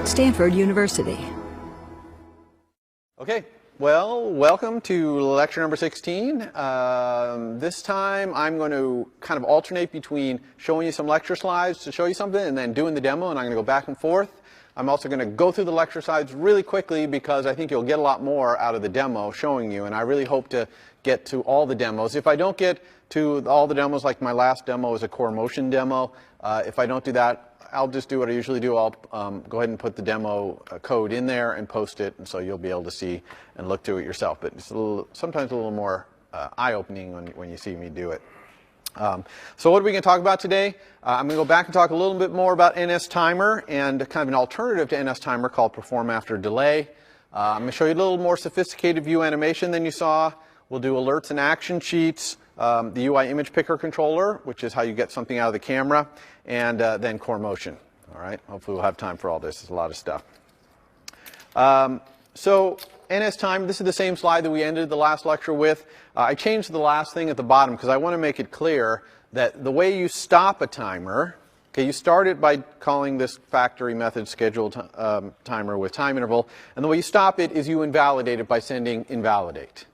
Stanford University. Okay, well, welcome to lecture number 16. This time I'm going to kind of alternate between showing you some lecture slides to show you something and then doing the demo, and I'm going to go back and forth. I'm also going to go through the lecture slides really quickly because I think you'll get a lot more out of the demo showing you, and I really hope to get to all the demos. If I don't get to all the demos, like my last demo is a CoreMotin demo, if I don't do that, I'll just do what I usually do. I'll go ahead and put the demo code in there and post it, and so you'll be able to see and look through it yourself. But it's sometimes a little more eye-opening when you see me do it. So what are we going to talk about today? I'm going to go back and talk a little bit more about NS-Timer and kind of an alternative to NS-Timer called Perform After Delay. I'm going to show you a little more sophisticated view animation than you saw. We'll do alerts and action sheets, the UI image picker controller, which is how you get something out of the camera, and then CoreMotin. All right, hopefully we'll have time for all this. It's a lot of stuff. So NS-Timer, this is the same slide that we ended the last lecture with. I changed the last thing at the bottom because I want to make it clear that the way you stop a timer, okay, you start it by calling this factory method schedule timer with time interval, and the way you stop it is you invalidate it by sending invalidate.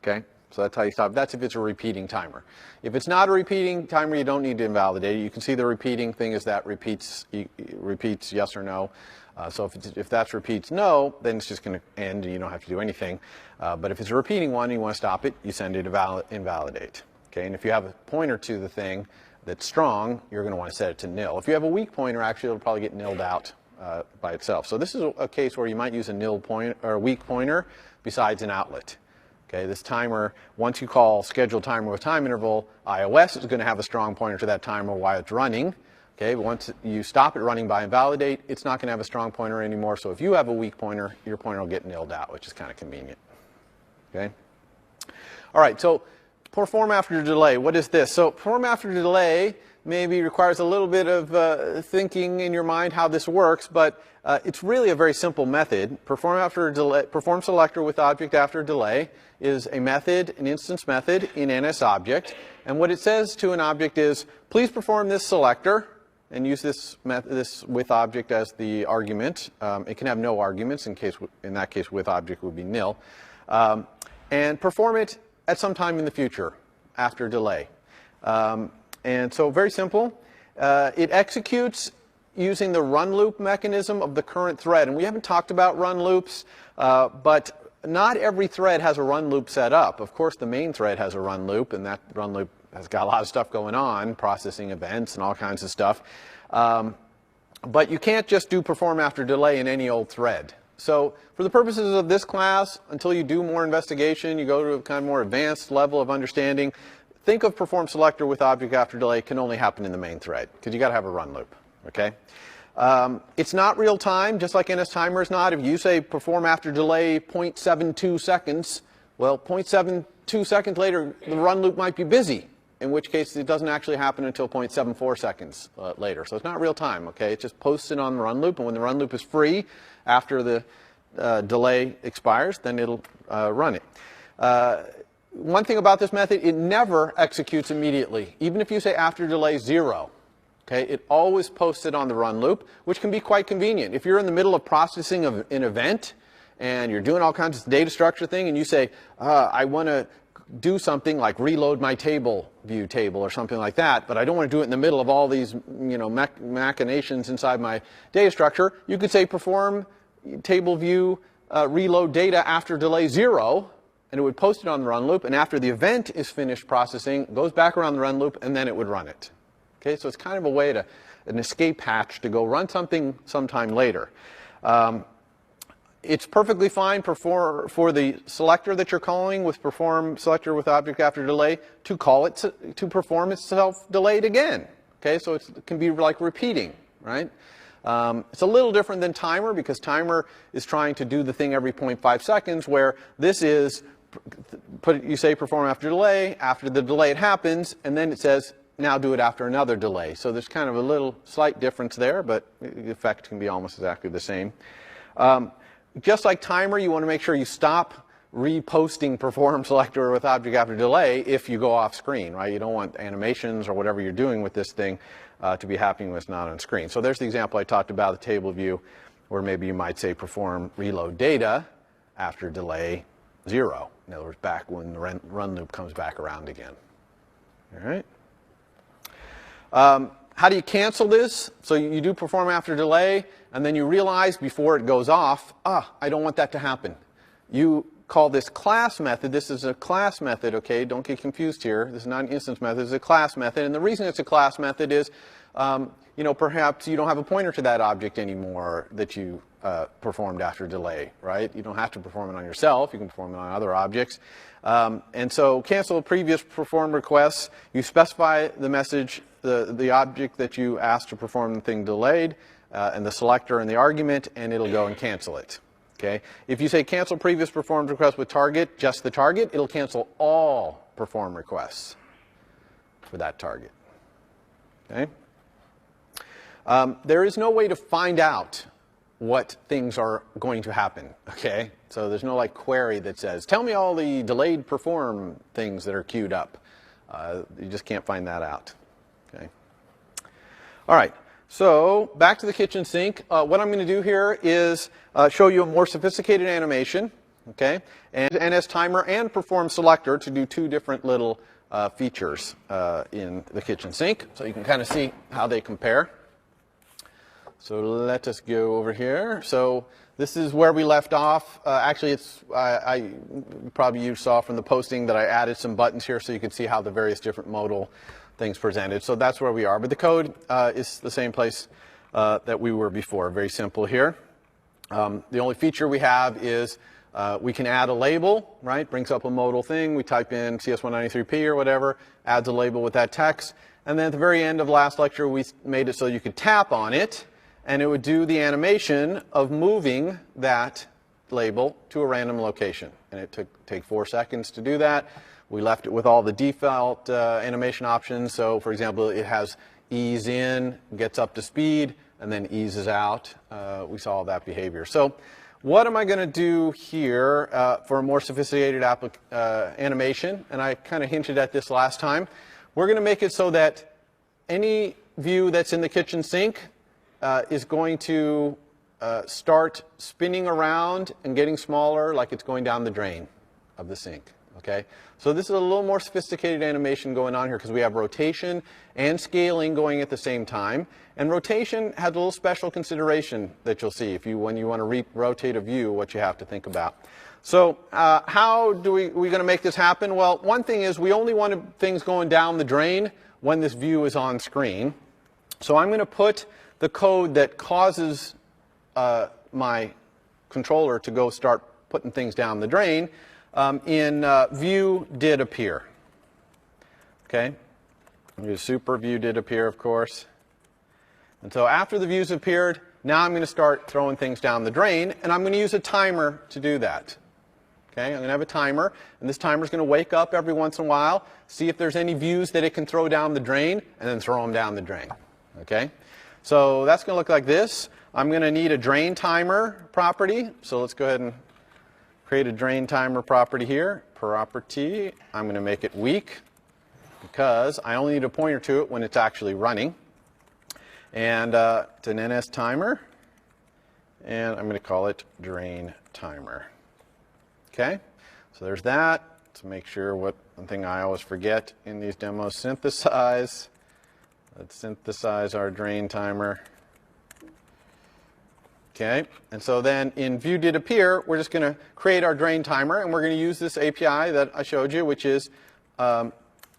Okay, so that's how you stop. That's if it's a repeating timer. If it's not a repeating timer, you don't need to invalidate it. You can see the repeating thing is that repeats yes or no. So if that repeats no, then it's just going to end and you don't have to do anything. But if it's a repeating one and you want to stop it, you send it invalidate. Okay, and if you have a pointer to the thing that's strong, you're going to want to set it to nil. If you have a weak pointer, actually it'll probably get nilled out by itself. So this is a case where you might use a nil pointer or a weak pointer besides an outlet. Okay, this timer, once you call schedule timer with time interval, iOS is going to have a strong pointer to that timer while it's running. Okay, but once you stop it running by invalidate, it's not going to have a strong pointer anymore. So if you have a weak pointer, your pointer will get nilled out, which is kind of convenient. Okay. All right, so perform after delay. What is this? So perform after delay maybe requires a little bit of thinking in your mind how this works, but it's really a very simple method. Perform after delay, perform selector with object after delay is a method, an instance method in NSObject. And what it says to an object is, please perform this selector, and use this with object as the argument. It can have no arguments. In that case, with object would be nil. And perform it at some time in the future after delay. And so very simple. It executes using the run loop mechanism of the current thread. And we haven't talked about run loops, but not every thread has a run loop set up. Of course, the main thread has a run loop, and that run loop has got a lot of stuff going on, processing events and all kinds of stuff. But you can't just do perform after delay in any old thread. So for the purposes of this class, until you do more investigation, you go to a kind of more advanced level of understanding, think of perform selector with object after delay can only happen in the main thread, because you got to have a run loop. Okay? It's not real time, just like NS-Timer is not. If you say perform after delay 0.72 seconds, well, 0.72 seconds later, the run loop might be busy, in which case it doesn't actually happen until 0.74 seconds later. So it's not real time, okay? It just posts it on the run loop, and when the run loop is free after the delay expires, then it'll run it. One thing about this method, it never executes immediately, even if you say after delay 0. Okay, it always posts it on the run loop, which can be quite convenient. If you're in the middle of processing of an event and you're doing all kinds of data structure thing, and you say, I want to do something like reload my view table or something like that, but I don't want to do it in the middle of all these machinations inside my data structure, you could say perform table view reload data after delay 0, and it would post it on the run loop, and after the event is finished processing, it goes back around the run loop, and then it would run it. Okay, so it's kind of a way to, an escape hatch to go run something sometime later. It's perfectly fine for the selector that you're calling with perform selector with object after delay to call it to perform itself delayed again. Okay, so it can be like repeating, right? It's a little different than timer because timer is trying to do the thing every 0.5 seconds, where this is, you say perform after delay, after the delay it happens, and then it says now do it after another delay. So there's kind of a little slight difference there, but the effect can be almost exactly the same. Just like timer, you want to make sure you stop reposting perform selector with object after delay if you go off screen, right? You don't want animations or whatever you're doing with this thing to be happening when it's not on screen. So there's the example I talked about, the table view, Or maybe you might say perform reload data after delay 0. In other words, back when the run loop comes back around again. All right. How do you cancel this? So you do perform after delay, and then you realize before it goes off, I don't want that to happen. You call this class method. This is a class method, okay? Don't get confused here. This is not an instance method. It's a class method. And the reason it's a class method is, perhaps you don't have a pointer to that object anymore that you performed after delay, right? You don't have to perform it on yourself. You can perform it on other objects. And so cancel previous performed requests. You specify the message, the object that you asked to perform the thing delayed, and the selector and the argument, and it'll go and cancel it. Okay? If you say cancel previous performed request with target, just the target, it'll cancel all performed requests for that target. Okay? There is no way to find out what things are going to happen. Okay? So there's no like query that says, tell me all the delayed perform things that are queued up. You just can't find that out. Okay? All right. So back to the kitchen sink. What I'm going to do here is show you a more sophisticated animation, okay, and NS timer and perform selector to do two different little features in the kitchen sink, so you can kind of see how they compare. So let us go over here. So this is where we left off. Actually, probably you saw from the posting that I added some buttons here so you could see how the various different modal things presented. So that's where we are. But the code is the same place that we were before. Very simple here. The only feature we have is we can add a label, right? Brings up a modal thing. We type in CS193P or whatever, adds a label with that text. And then at the very end of last lecture, we made it so you could tap on it, and it would do the animation of moving that label to a random location. And it take 4 seconds to do that. We left it with all the default animation options. So, for example, it has ease in, gets up to speed, and then eases out. We saw all that behavior. So what am I going to do here for a more sophisticated animation? And I kind of hinted at this last time. We're going to make it so that any view that's in the kitchen sink is going to start spinning around and getting smaller like it's going down the drain of the sink. Okay, so this is a little more sophisticated animation going on here because we have rotation and scaling going at the same time. And rotation has a little special consideration that you'll see when you want to rotate a view, what you have to think about. So how do we going to make this happen? Well, one thing is we only want things going down the drain when this view is on screen. So I'm going to put the code that causes my controller to go start putting things down the drain in view did appear. Okay, super view did appear, of course. And so after the views appeared, now I'm going to start throwing things down the drain, and I'm going to use a timer to do that. Okay, I'm going to have a timer, and this timer is going to wake up every once in a while, see if there's any views that it can throw down the drain, and then throw them down the drain. Okay, so that's going to look like this. I'm going to need a drain timer property, so let's go ahead and create a drain timer property here. Property, I'm going to make it weak because I only need a pointer to it when it's actually running. And it's an NS timer, and I'm going to call it drain timer. Okay, so there's that. To make sure, one thing I always forget in these demos, synthesize. Let's synthesize our drain timer. Okay, and so then in view did appear, we're just going to create our drain timer, and we're going to use this API that I showed you, which is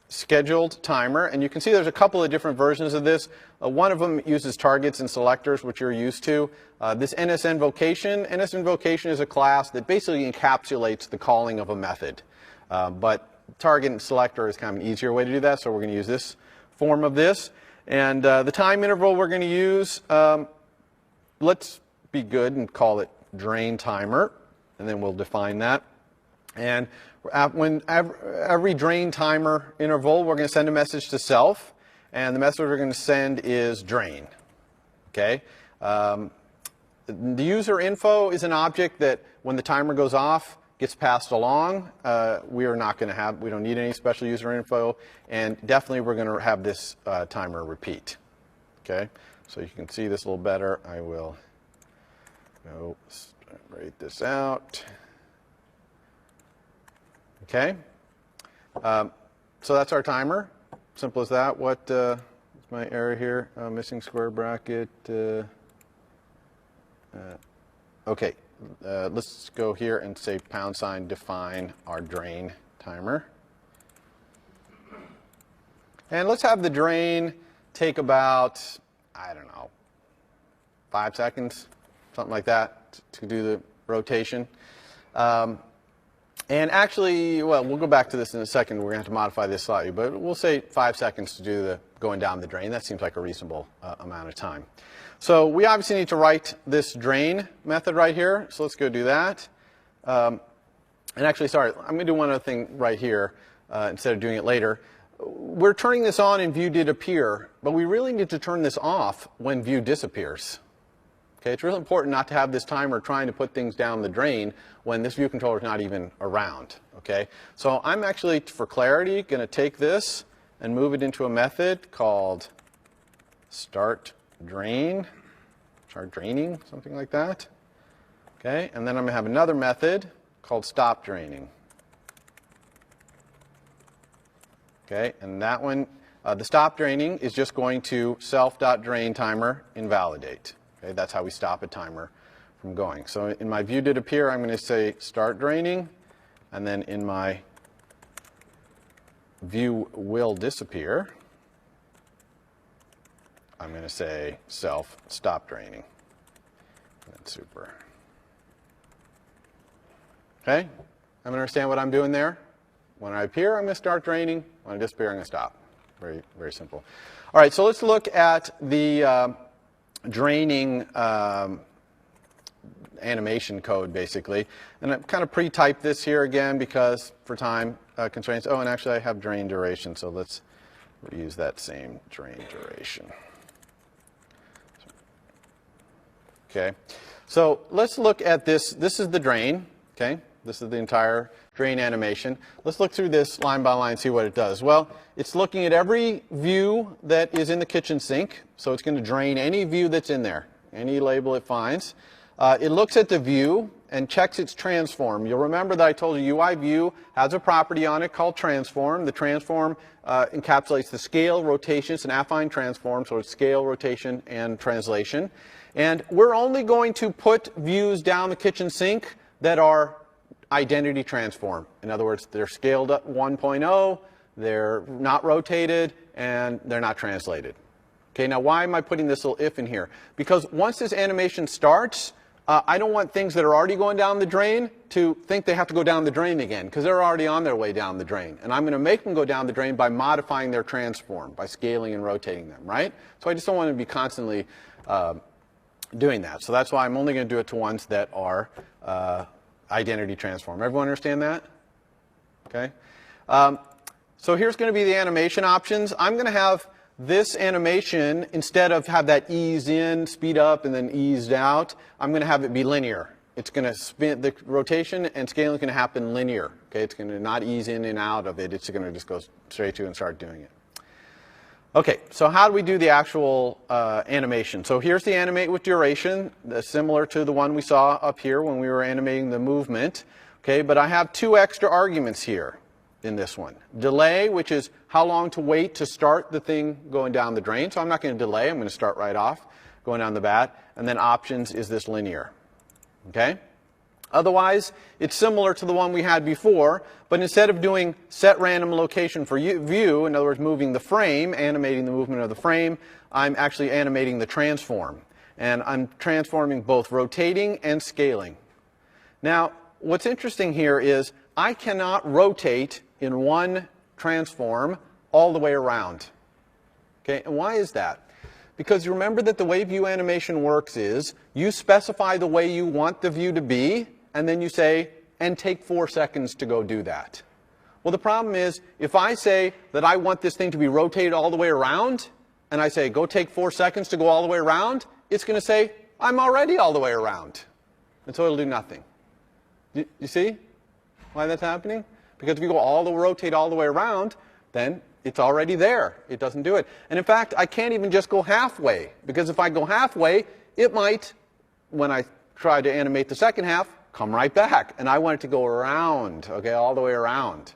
scheduled timer. And you can see there's a couple of different versions of this. One of them uses targets and selectors, which you're used to. This NS invocation is a class that basically encapsulates the calling of a method. But target and selector is kind of an easier way to do that, so we're going to use this form of this. And the time interval we're going to use, let's be good and call it drain timer, and then we'll define that. And when every drain timer interval, we're going to send a message to self, and the message we're going to send is drain. Okay. The user info is an object that when the timer goes off gets passed along. We don't need any special user info, and definitely we're going to have this timer repeat. Okay. So you can see this a little better. I will go separate this out. Okay. So that's our timer. Simple as that. What is my error here? Missing square bracket. Okay. Let's go here and say # define our drain timer. And let's have the drain take about, I don't know, 5 seconds, something like that, to do the rotation. And actually, well, we'll go back to this in a second. We're going to have to modify this slightly, but we'll say 5 seconds to do the going down the drain. That seems like a reasonable amount of time. So we obviously need to write this drain method right here. So let's go do that. And actually, sorry, I'm going to do one other thing right here instead of doing it later. We're turning this on in view did appear, but we really need to turn this off when view disappears. Okay, it's really important not to have this timer trying to put things down the drain when this view controller is not even around. Okay, so I'm actually, for clarity, going to take this and move it into a method called start draining, something like that. Okay, and then I'm going to have another method called stop draining. Okay, and that one, the stop draining is just going to self.drain timer invalidate. Okay, that's how we stop a timer from going. So in my view did appear, I'm going to say start draining, and then in my view will disappear, I'm going to say self stop draining. And then super. Okay, everyone understand what I'm doing there? When I appear, I'm going to start draining. When I disappear, I'm going to stop. Very, very simple. All right, so let's look at the draining animation code, basically. And I've kind of pre-typed this here again because for time constraints. Oh, and actually I have drain duration, so let's reuse that same drain duration. Okay, so let's look at this. This is the drain, okay? This is the entire drain animation. Let's look through this line by line and see what it does. Well, it's looking at every view that is in the kitchen sink. So it's going to drain any view that's in there, any label it finds. It looks at the view and checks its transform. You'll remember that I told you UI view has a property on it called transform. The transform encapsulates the scale, rotation. It's an affine transform, so it's scale, rotation, and translation. And we're only going to put views down the kitchen sink that are identity transform. In other words, they're scaled up 1.0, they're not rotated, and they're not translated. Okay, now why am I putting this little if in here? Because once this animation starts, I don't want things that are already going down the drain to think they have to go down the drain again, because they're already on their way down the drain. And I'm going to make them go down the drain by modifying their transform, by scaling and rotating them, right? So I just don't want to be constantly doing that. So that's why I'm only going to do it to ones that are identity transform. Everyone understand that? Okay. So here's going to be the animation options. I'm going to have this animation, instead of have that ease in, speed up, and then eased out, I'm going to have it be linear. It's going to spin, the rotation and scaling is going to happen linear. Okay, it's going to not ease in and out of it. It's going to just go straight to and start doing it. Okay, so how do we do the actual animation? So here's the animate with duration, similar to the one we saw up here when we were animating the movement. Okay, but I have two extra arguments here in this one. Delay, which is how long to wait to start the thing going down the drain. So I'm not going to delay. I'm going to start right off going down the bat. And then options is this linear. Okay? Otherwise, it's similar to the one we had before, but instead of doing set random location for view, in other words, moving the frame, animating the movement of the frame, I'm actually animating the transform. And I'm transforming both rotating and scaling. Now, what's interesting here is I cannot rotate in one transform all the way around. Okay, and why is that? Because you remember that the way view animation works is you specify the way you want the view to be, and then you say, and take 4 seconds to go do that. Well, the problem is, if I say that I want this thing to be rotated all the way around, and I say, go take 4 seconds to go all the way around, it's going to say, I'm already all the way around. And so it'll do nothing. You see why that's happening? Because if you go rotate all the way around, then it's already there. It doesn't do it. And in fact, I can't even just go halfway, because if I go halfway, it might, when I try to animate the second half, come right back. And I want it to go around, okay, all the way around.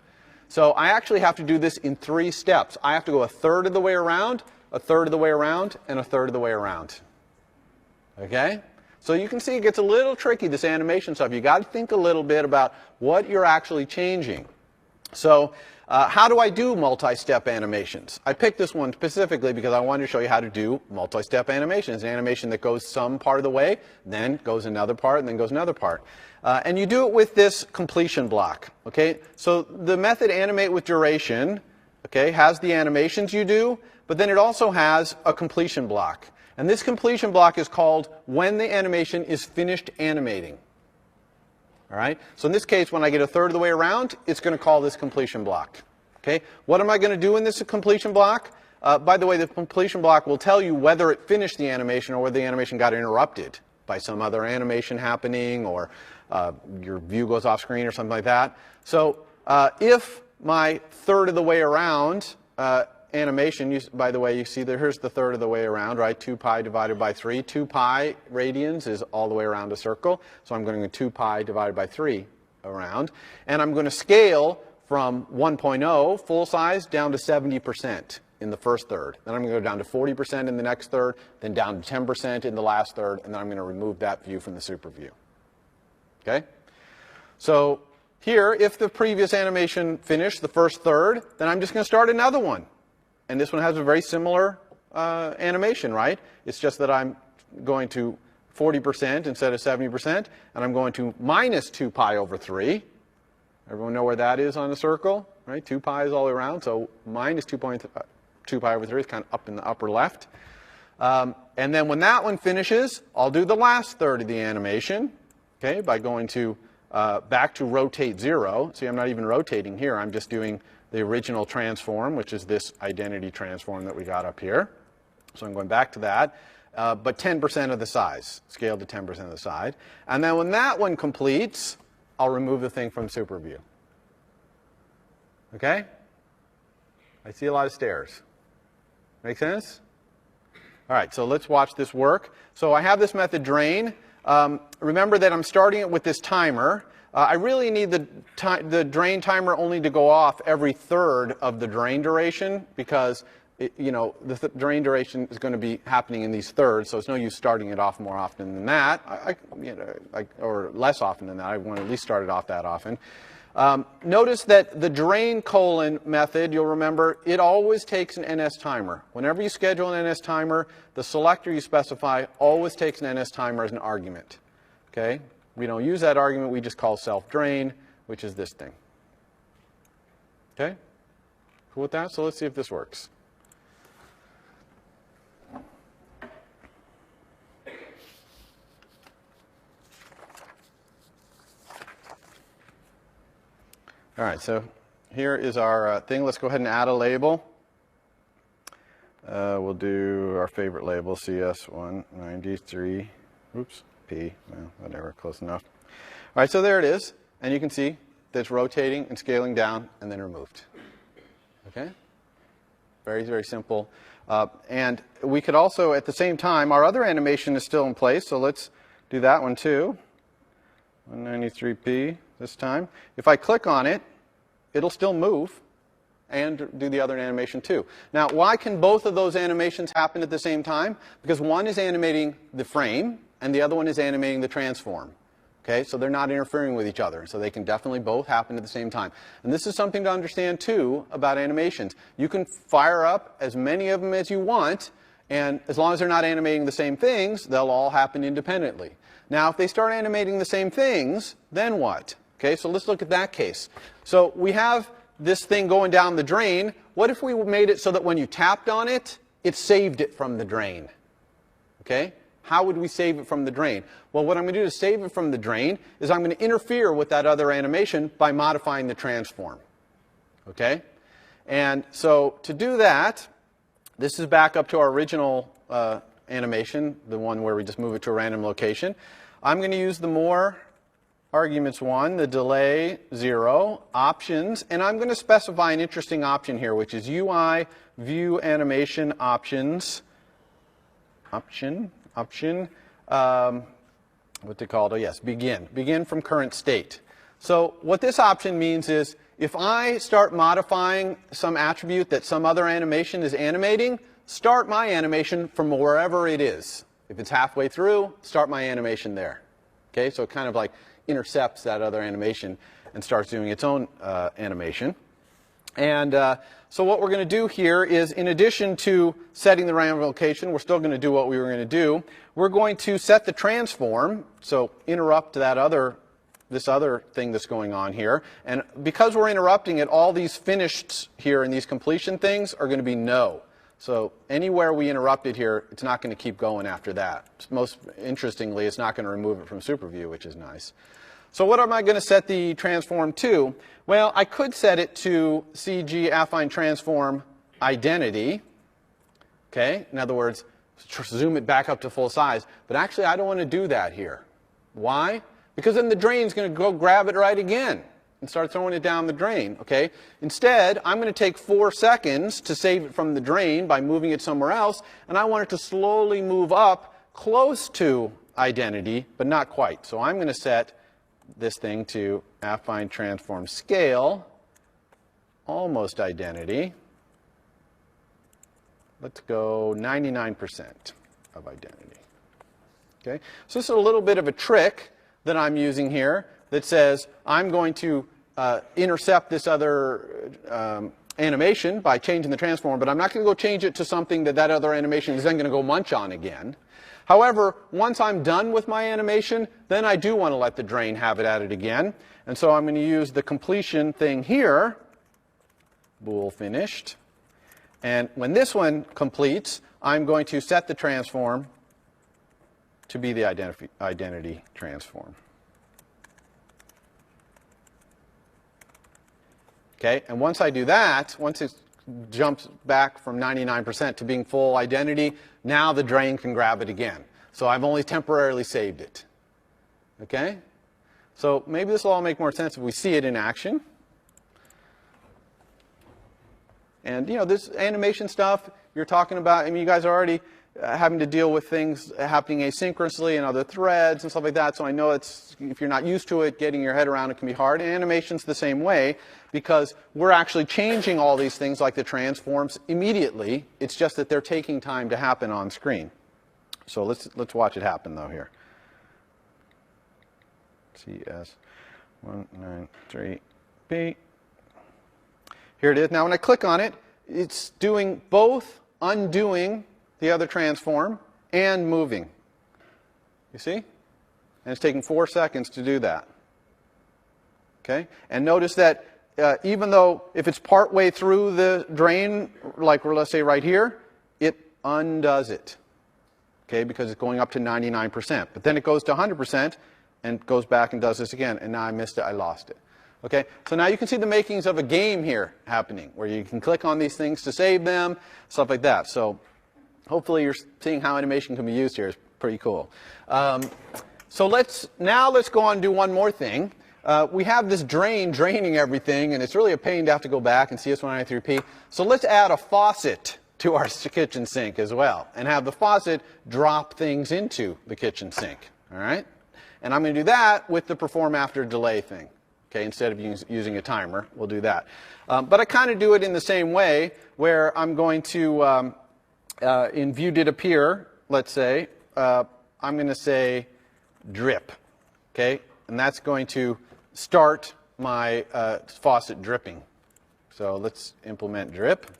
So I actually have to do this in 3 steps. I have to go a third of the way around, a third of the way around, and a third of the way around. Okay? So you can see it gets a little tricky, this animation stuff. You got to think a little bit about what you're actually changing. So how do I do multi-step animations? I picked this one specifically because I wanted to show you how to do multi-step animations. An animation that goes some part of the way, then goes another part, and then goes another part. And you do it with this completion block. Okay? So the method animate with duration, okay, has the animations you do, but then it also has a completion block. And this completion block is called when the animation is finished animating. All right? So in this case, when I get a third of the way around, it's going to call this completion block. Okay? What am I going to do in this completion block? By the way, the completion block will tell you whether it finished the animation or whether the animation got interrupted by some other animation happening, or your view goes off screen or something like that. So if my third of the way around animation, by the way, you see that here's the third of the way around, right? 2 pi divided by 3. 2 pi radians is all the way around a circle. So I'm going to 2 pi divided by 3 around. And I'm going to scale from 1.0, full size, down to 70% in the first third. Then I'm going to go down to 40% in the next third, then down to 10% in the last third, and then I'm going to remove that view from the super view. Okay? So here, if the previous animation finished the first third, then I'm just going to start another one. And this one has a very similar animation, right? It's just that I'm going to 40% instead of 70%, and I'm going to minus 2 pi over 3. Everyone know where that is on the circle, right? 2 pi is all the way around, so minus 2 pi over 3 is kind of up in the upper left. And then when that one finishes, I'll do the last third of the animation, okay, by going to back to rotate 0. See, I'm not even rotating here. I'm just doing the original transform, which is this identity transform that we got up here. So I'm going back to that, but 10% of the size, scaled to 10% of the size. And then when that one completes, I'll remove the thing from super view. Okay? I see a lot of stares. Make sense? All right, so let's watch this work. So I have this method drain. Remember that I'm starting it with this timer. I really need the drain timer only to go off every third of the drain duration, because the drain duration is going to be happening in these thirds, so it's no use starting it off more often than that, or less often than that. I want to at least start it off that often. Notice that the drain colon method, you'll remember, it always takes an NS timer. Whenever you schedule an NS timer, the selector you specify always takes an NS timer as an argument. Okay? We don't use that argument. We just call self-drain, which is this thing. Okay? Cool with that? So let's see if this works. All right, so here is our thing. Let's go ahead and add a label. We'll do our favorite label, CS193. Oops. P, well, whatever, close enough. All right, so there it is. And you can see that it's rotating and scaling down and then removed. Okay? Very, very simple. And we could also, at the same time, our other animation is still in place, so let's do that one too. 193p this time. If I click on it, it'll still move and do the other animation too. Now, why can both of those animations happen at the same time? Because one is animating the frame, and the other one is animating the transform. Okay, so they're not interfering with each other, so they can definitely both happen at the same time. And this is something to understand too about animations. You can fire up as many of them as you want, and as long as they're not animating the same things, they'll all happen independently. Now, if they start animating the same things, then what? Okay, so let's look at that case. So we have this thing going down the drain. What if we made it so that when you tapped on it, it saved it from the drain? Okay? How would we save it from the drain? Well, what I'm going to do to save it from the drain is I'm going to interfere with that other animation by modifying the transform. Okay? And so to do that, this is back up to our original animation, the one where we just move it to a random location. I'm going to use the more arguments 1, the delay 0, options, and I'm going to specify an interesting option here, which is UI view animation options. what's it called? Oh yes, begin. Begin from current state. So what this option means is if I start modifying some attribute that some other animation is animating, start my animation from wherever it is. If it's halfway through, start my animation there. Okay, so it kind of like intercepts that other animation and starts doing its own animation. And so what we're going to do here is, in addition to setting the random location, we're still going to do what we were going to do. We're going to set the transform, so interrupt this other thing that's going on here. And because we're interrupting it, all these finished here and these completion things are going to be no. So anywhere we interrupt it here, it's not going to keep going after that. Most interestingly, it's not going to remove it from SuperView, which is nice. So what am I going to set the transform to? Well, I could set it to CG affine transform identity. Okay, in other words, zoom it back up to full size. But actually, I don't want to do that here. Why? Because then the drain's going to go grab it right again and start throwing it down the drain. Okay. Instead, I'm going to take 4 seconds to save it from the drain by moving it somewhere else, and I want it to slowly move up close to identity, but not quite. So I'm going to set this thing to affine transform scale, almost identity. Let's go 99% of identity. Okay, so this is a little bit of a trick that I'm using here that says I'm going to intercept this other animation by changing the transform, but I'm not going to go change it to something that other animation is then going to go munch on again. However, once I'm done with my animation, then I do want to let the drain have it at it again. And so I'm going to use the completion thing here, bool finished. And when this one completes, I'm going to set the transform to be the identity transform. Okay, and once I do that, once it jumps back from 99% to being full identity, now the drain can grab it again. So I've only temporarily saved it. Okay? So maybe this will all make more sense if we see it in action. And, you know, this animation stuff you're talking about, I mean, you guys are already having to deal with things happening asynchronously and other threads and stuff like that. So I know it's, if you're not used to it, getting your head around it can be hard. And animation's the same way, because we're actually changing all these things like the transforms immediately. It's just that they're taking time to happen on screen. So let's watch it happen though here. CS193B. Here it is. Now when I click on it, it's doing both undoing the other transform and moving. You see? And it's taking 4 seconds to do that. Okay? And notice that even though if it's part way through the drain, like let's say right here, it undoes it. Okay? Because it's going up to 99%. But then it goes to 100% and goes back and does this again. And now I missed it, I lost it. Okay? So now you can see the makings of a game here happening, where you can click on these things to save them, stuff like that. So hopefully you're seeing how animation can be used here. It's pretty cool. So let's go on and do one more thing. We have this drain draining everything, and it's really a pain to have to go back and CS193P. So let's add a faucet to our kitchen sink as well, and have the faucet drop things into the kitchen sink. All right? And I'm going to do that with the perform after delay thing. Okay, instead of using a timer, we'll do that. But I kind of do it in the same way, where I'm going to in view did appear, let's say, I'm going to say drip, okay? And that's going to start my faucet dripping. So let's implement drip,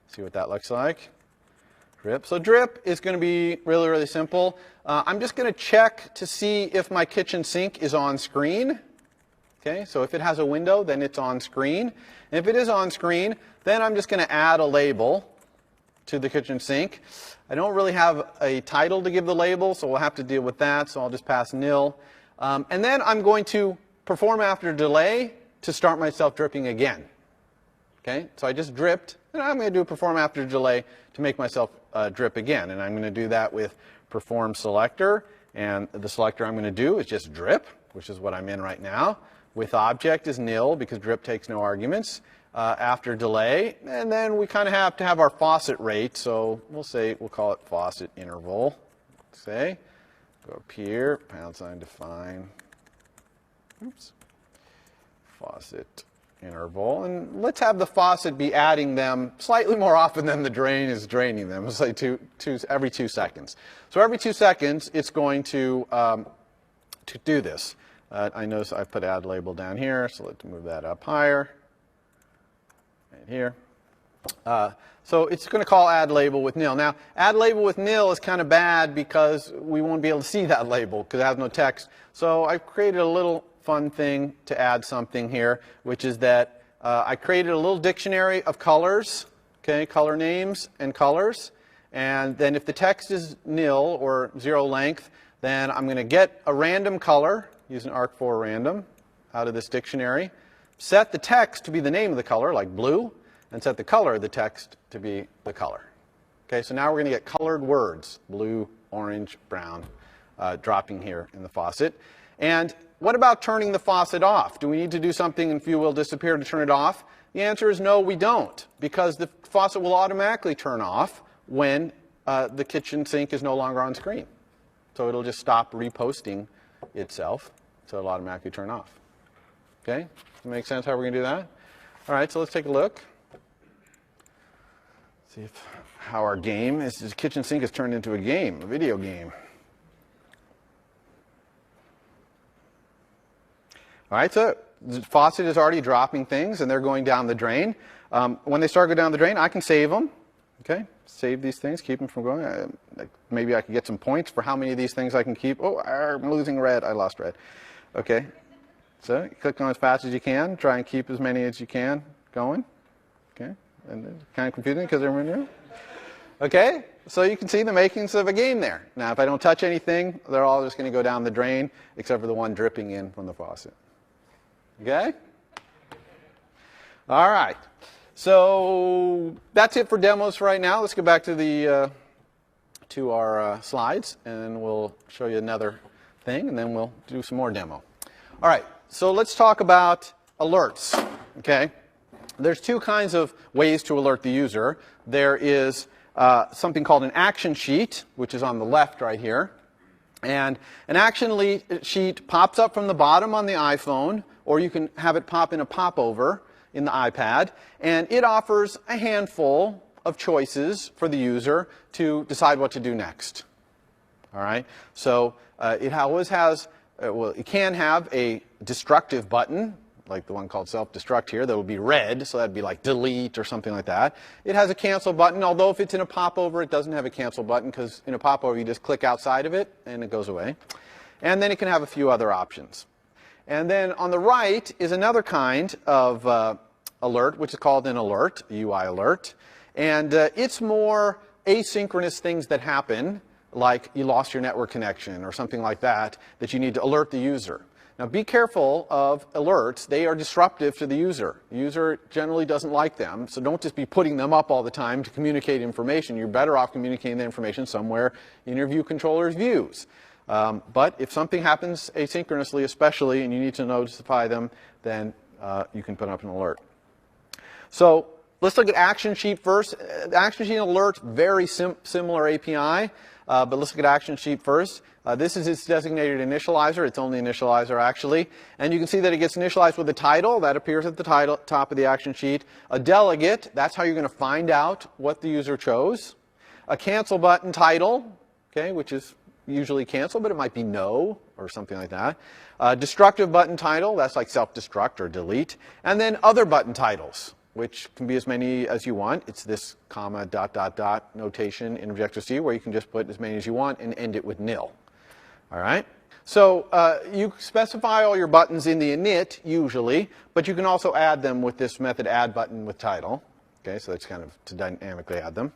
see what that looks like. Drip. So drip is going to be really, really simple. I'm just going to check to see if my kitchen sink is on screen. Okay, so if it has a window, then it's on screen. And if it is on screen, then I'm just going to add a label to the kitchen sink. I don't really have a title to give the label, so we'll have to deal with that, so I'll just pass nil. And then I'm going to perform after delay to start myself dripping again. Okay, so I just dripped, and I'm going to do perform after delay to make myself drip again. And I'm going to do that with perform selector, and the selector I'm going to do is just drip, which is what I'm in right now. With object is nil, because drip takes no arguments. After delay, and then we kind of have to have our faucet rate, so we'll call it faucet interval, say, Go up here, # define, oops, faucet interval, and let's have the faucet be adding them slightly more often than the drain is draining them. Let's say every 2 seconds. So every 2 seconds, it's going to do this. I notice I put add label down here, so let's move that up higher, right here. So it's going to call add label with nil. Now, add label with nil is kind of bad because we won't be able to see that label because it has no text. So I've created a little fun thing to add something here, which is that I created a little dictionary of colors, okay, color names and colors. And then if the text is nil or 0 length, then I'm going to get a random color, using arc4 random, out of this dictionary, set the text to be the name of the color, like blue, and set the color of the text to be the color. Okay, so now we're going to get colored words, blue, orange, brown, dropping here in the faucet. And what about turning the faucet off? Do we need to do something and View will disappear to turn it off? The answer is no, we don't, because the faucet will automatically turn off when the kitchen sink is no longer on screen. So it'll just stop reposting itself, so it'll automatically turn off. Okay, does it make sense how we're going to do that? All right, so let's take a look. See how our game is. This kitchen sink has turned into a game, a video game. All right, so the faucet is already dropping things, and they're going down the drain. When they start going down the drain, I can save them. Okay, save these things, keep them from going. Maybe I could get some points for how many of these things I can keep. Oh, I'm losing red. I lost red. Okay, so click on as fast as you can. Try and keep as many as you can going. Okay. And it's kind of confusing because they're in here. Okay, so you can see the makings of a game there. Now, if I don't touch anything, they're all just going to go down the drain, except for the one dripping in from the faucet. Okay? All right. So that's it for demos for right now. Let's go back to our slides, and we'll show you another thing, and then we'll do some more demo. All right. So let's talk about alerts. Okay. There's 2 kinds of ways to alert the user. There is something called an action sheet, which is on the left right here. And an action sheet pops up from the bottom on the iPhone, or you can have it pop in a popover in the iPad. And it offers a handful of choices for the user to decide what to do next. All right? So it always has, well, it can have a destructive button, like the one called self-destruct here, that will be red, so that'd be like delete or something like that. It has a cancel button, although if it's in a popover, it doesn't have a cancel button, because in a popover you just click outside of it and it goes away. And then it can have a few other options. And then on the right is another kind of alert, which is called an alert, a UI alert. And it's more asynchronous things that happen, like you lost your network connection or something like that, that you need to alert the user. Now, be careful of alerts. They are disruptive to the user. The user generally doesn't like them, so don't just be putting them up all the time to communicate information. You're better off communicating the information somewhere in your view controller's views. But if something happens asynchronously, especially, and you need to notify them, then you can put up an alert. So let's look at Action Sheet first. Action Sheet and Alert, very similar API, but let's look at Action Sheet first. This is its designated initializer. It's only initializer, actually. And you can see that it gets initialized with a title. That appears at the top of the action sheet. A delegate, that's how you're going to find out what the user chose. A cancel button title, okay, which is usually cancel, but it might be no or something like that. Destructive button title, that's like self-destruct or delete. And then other button titles, which can be as many as you want. It's this comma, ... notation in Objective-C where you can just put as many as you want and end it with nil. All right? So you specify all your buttons in the init, usually, but you can also add them with this method add button with title. Okay, so that's kind of to dynamically add them.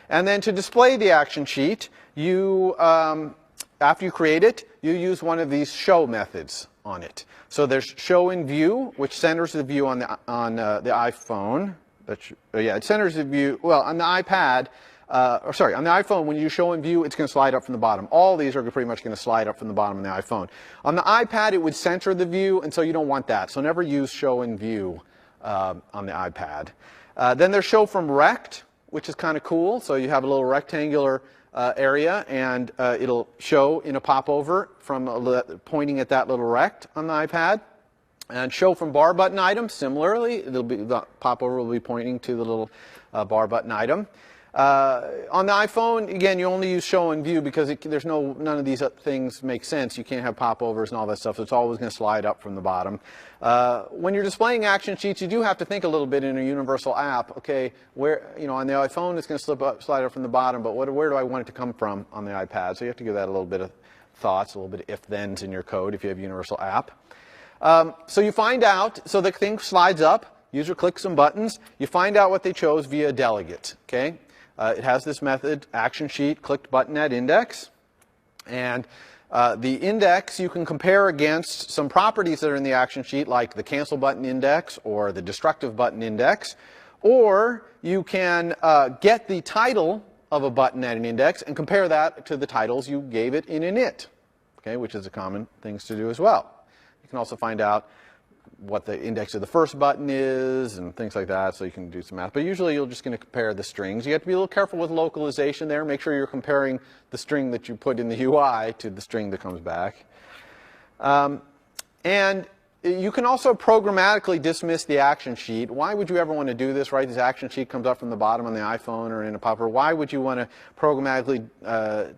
And then to display the action sheet, you, after you create it, you use one of these show methods on it. So there's show in view, which centers the view on the iPhone. It centers the view, well, on the iPad, on the iPhone, when you show in view, it's going to slide up from the bottom. All these are pretty much going to slide up from the bottom on the iPhone. On the iPad, it would center the view, and so you don't want that. So never use show in view on the iPad. Then there's show from rect, which is kind of cool. So you have a little rectangular area, and it'll show in a popover from pointing at that little rect on the iPad. And show from bar button item, similarly, the popover will be pointing to the little bar button item. On the iPhone, again, you only use show and view because there's none of these things make sense. You can't have popovers and all that stuff, so it's always going to slide up from the bottom. When you're displaying action sheets, you do have to think a little bit in a universal app. Okay, where, on the iPhone, it's going to slide up from the bottom, but where do I want it to come from on the iPad? So you have to give that a little bit of thoughts, a little bit of if-thens in your code if you have a universal app. So you find out, so the thing slides up, user clicks some buttons, you find out what they chose via delegate, okay? It has this method, action sheet, clicked button at index, and the index you can compare against some properties that are in the action sheet, like the cancel button index or the destructive button index, or you can get the title of a button at an index and compare that to the titles you gave it in init, okay, which is a common thing to do as well. You can also find out what the index of the first button is and things like that, so you can do some math. But usually you're just going to compare the strings. You have to be a little careful with localization there. Make sure you're comparing the string that you put in the UI to the string that comes back. And you can also programmatically dismiss the action sheet. Why would you ever want to do this, right? This action sheet comes up from the bottom on the iPhone or in a popper. Why would you want to programmatically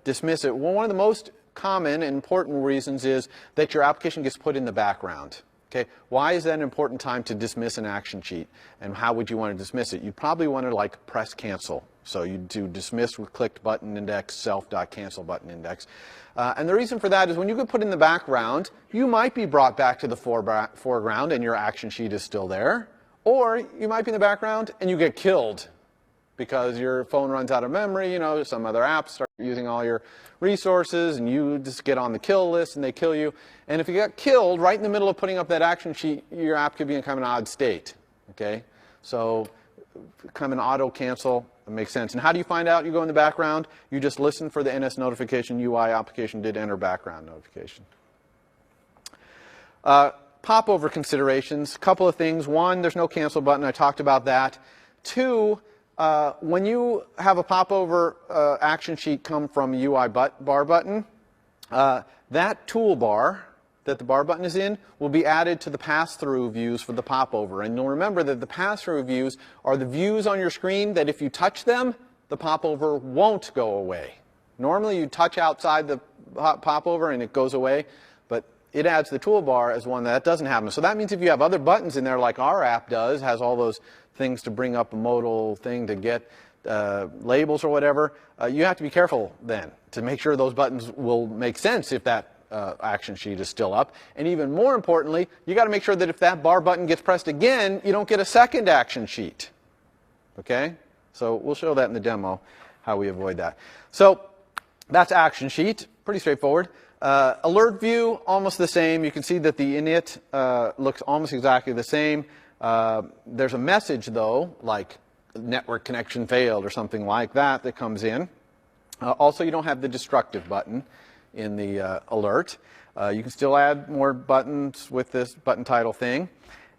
dismiss it? Well, one of the most common and important reasons is that your application gets put in the background. Okay, why is that an important time to dismiss an action sheet? And how would you want to dismiss it? You'd probably want to press cancel. So you do dismiss with clicked button index, self.cancel button index. And the reason for that is when you get put in the background, you might be brought back to the foreground and your action sheet is still there. Or you might be in the background and you get killed because your phone runs out of memory, some other apps start using all your resources and you just get on the kill list and they kill you. And if you get killed right in the middle of putting up that action sheet, your app could be in kind of an odd state, okay? So kind of an auto cancel makes sense. And how do you find out you go in the background? You just listen for the NS notification UI application did enter background notification. Popover considerations, a couple of things. One, there's no cancel button. I talked about that. Two, when you have a popover action sheet come from UI bar button, that toolbar that the bar button is in will be added to the pass-through views for the popover. And you'll remember that the pass-through views are the views on your screen that if you touch them, the popover won't go away. Normally you touch outside the popover and it goes away, but it adds the toolbar as one that doesn't happen. So that means if you have other buttons in there like our app does, has all those things to bring up a modal thing to get labels or whatever, you have to be careful then to make sure those buttons will make sense if that action sheet is still up. And even more importantly, you got to make sure that if that bar button gets pressed again, you don't get a second action sheet. Okay? So we'll show that in the demo, how we avoid that. So that's action sheet, pretty straightforward. Alert view, almost the same. You can see that the init looks almost exactly the same. There's a message, though, like network connection failed or something like that that comes in. Also, you don't have the destructive button in the alert. You can still add more buttons with this button title thing.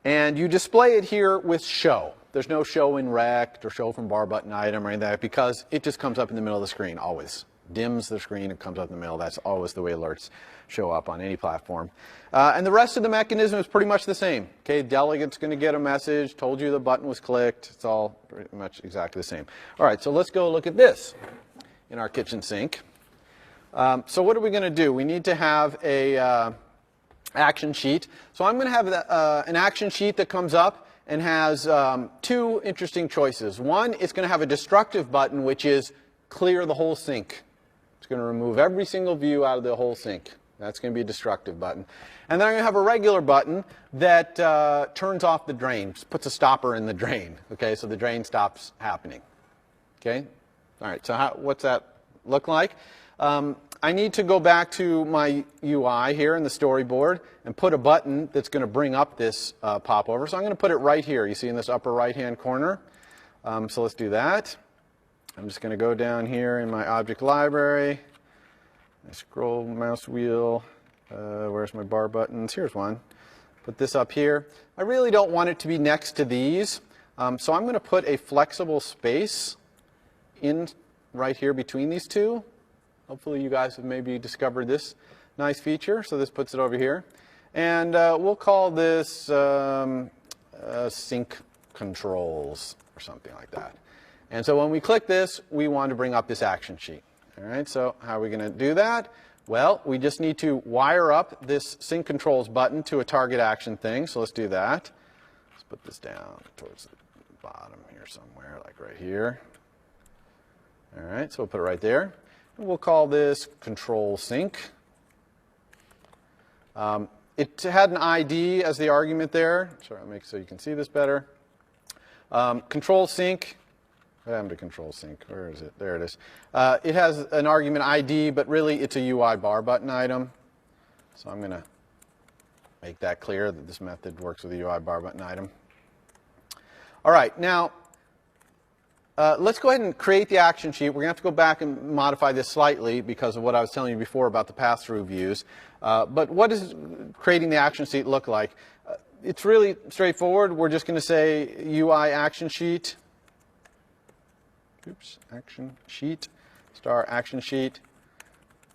And you display it here with show. There's no show in rect or show from bar button item or anything like that because it just comes up in the middle of the screen always. Dims the screen, it comes up in the middle. That's always the way alerts show up on any platform. And the rest of the mechanism is pretty much the same. Okay, delegate's going to get a message, told you the button was clicked. It's all pretty much exactly the same. All right, so let's go look at this in our kitchen sink. So what are we going to do? We need to have a action sheet. So I'm going to have an action sheet that comes up and has two interesting choices. One, it's going to have a destructive button, which is clear the whole sink. It's going to remove every single view out of the whole sink. That's going to be a destructive button. And then I'm going to have a regular button that turns off the drain, puts a stopper in the drain. Okay, so the drain stops happening. Okay? All right, so what's that look like? I need to go back to my UI here in the storyboard and put a button that's going to bring up this popover. So I'm going to put it right here. You see in this upper right-hand corner. So let's do that. I'm just going to go down here in my object library. I scroll mouse wheel. Where's my bar buttons? Here's one. Put this up here. I really don't want it to be next to these. So I'm going to put a flexible space in right here between these two. Hopefully you guys have maybe discovered this nice feature. So this puts it over here. And we'll call this sync controls or something like that. And so when we click this, we want to bring up this action sheet. All right, so how are we going to do that? Well, we just need to wire up this sync controls button to a target action thing. So let's do that. Let's put this down towards the bottom here somewhere, like right here. All right, so we'll put it right there. And we'll call this control sync. It had an ID as the argument there. Sorry, I'll make so you can see this better. Control sync. What happened to control sync? Where is it? There it is. It has an argument ID, but really it's a UI bar button item. So I'm going to make that clear that this method works with a UI bar button item. All right, now let's go ahead and create the action sheet. We're going to have to go back and modify this slightly because of what I was telling you before about the pass-through views. But what does creating the action sheet look like? It's really straightforward. We're just going to say UI action sheet. Oops, action sheet, star action sheet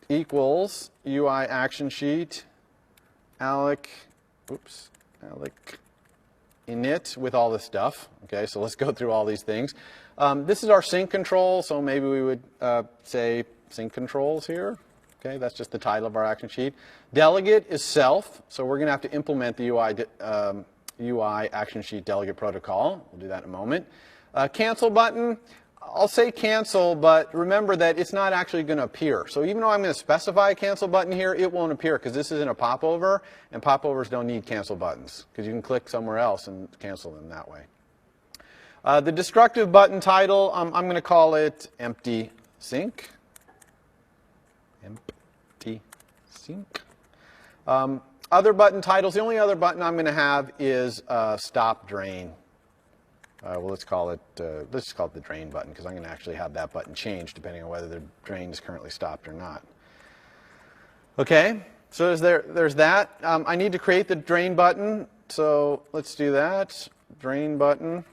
equals UI action sheet, alloc init with all this stuff. Okay, so let's go through all these things. This is our sync control, so maybe we would say sync controls here. Okay, that's just the title of our action sheet. Delegate is self, so we're going to have to implement the UI action sheet delegate protocol. We'll do that in a moment. Cancel button. I'll say cancel, but remember that it's not actually going to appear. So even though I'm going to specify a cancel button here, it won't appear because this isn't a popover, and popovers don't need cancel buttons because you can click somewhere else and cancel them that way. The destructive button title, I'm going to call it empty sync. Empty sync. Other button titles, the only other button I'm going to have is stop drain. Well, let's call it the drain button because I'm going to actually have that button changed depending on whether the drain is currently stopped or not. Okay, so there's that. I need to create the drain button, so let's do that. Drain button.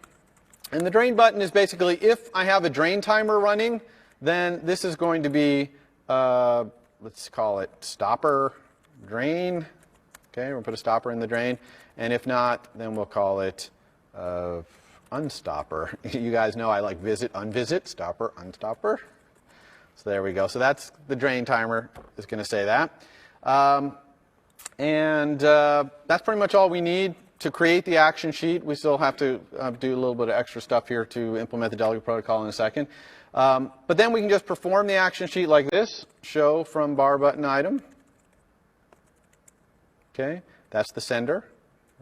And the drain button is basically if I have a drain timer running, then this is going to be, let's call it stopper drain. Okay, we'll put a stopper in the drain. And if not, then we'll call it unstopper. You guys know I like visit, unvisit, stopper, unstopper. So there we go. So that's the drain timer is going to say that. That's pretty much all we need to create the action sheet. We still have to do a little bit of extra stuff here to implement the delegate protocol in a second. But then we can just perform the action sheet like this. Show from bar button item. Okay, that's the sender,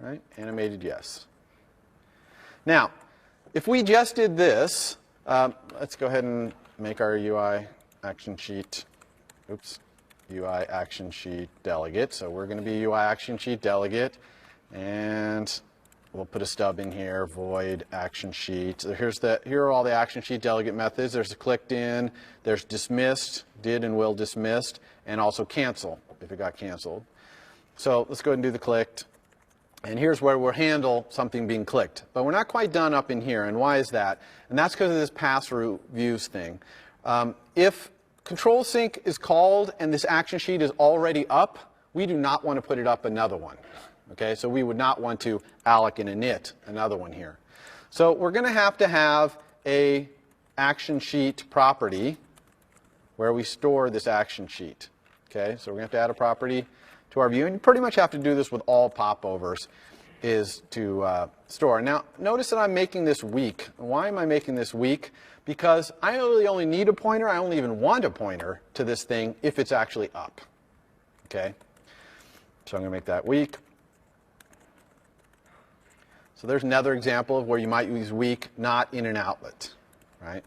right? Animated yes. Now, if we just did this, let's go ahead and make our UI action sheet, UI action sheet delegate. So we're going to be UI action sheet delegate, and we'll put a stub in here, void action sheet. So here are all the action sheet delegate methods. There's a clicked in, there's dismissed, did and will dismissed, and also cancel if it got canceled. So let's go ahead and do the clicked. And here's where we'll handle something being clicked. But we're not quite done up in here. And why is that? And that's because of this pass-through views thing. If control sync is called and this action sheet is already up, we do not want to put it up another one. Okay, so we would not want to alloc and init another one here. So we're going to have a action sheet property where we store this action sheet. Okay, so we're going to have to add a property to our view, and you pretty much have to do this with all popovers, is to store. Now, notice that I'm making this weak. Why am I making this weak? Because I really only need a pointer. I only even want a pointer to this thing if it's actually up. Okay, so I'm going to make that weak. So there's another example of where you might use weak, not in an outlet, right?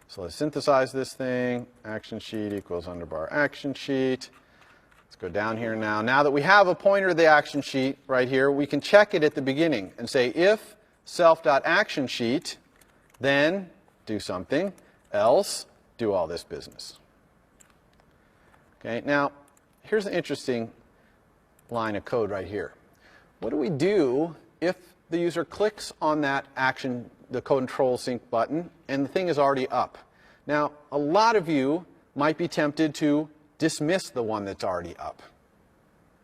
So let's synthesize this thing. Action sheet equals underbar action sheet. Let's go down here now. Now that we have a pointer to the action sheet right here, we can check it at the beginning and say if self.actionSheet, then do something, else do all this business. Okay, now here's an interesting line of code right here. What do we do if the user clicks on that action, the control sync button, and the thing is already up? Now, a lot of you might be tempted to dismiss the one that's already up.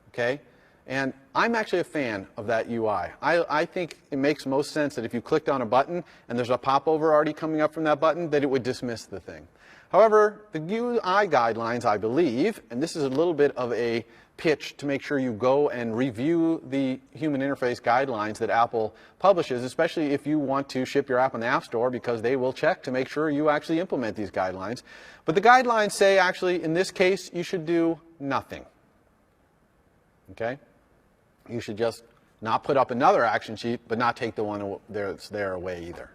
Okay? And I'm actually a fan of that UI. I think it makes most sense that if you clicked on a button and there's a popover already coming up from that button, that it would dismiss the thing. However, the UI guidelines, I believe, and this is a little bit of a pitch to make sure you go and review the human interface guidelines that Apple publishes, especially if you want to ship your app on the App Store, because they will check to make sure you actually implement these guidelines. But the guidelines say, actually, in this case, you should do nothing. Okay? You should just not put up another action sheet, but not take the one that's there away either.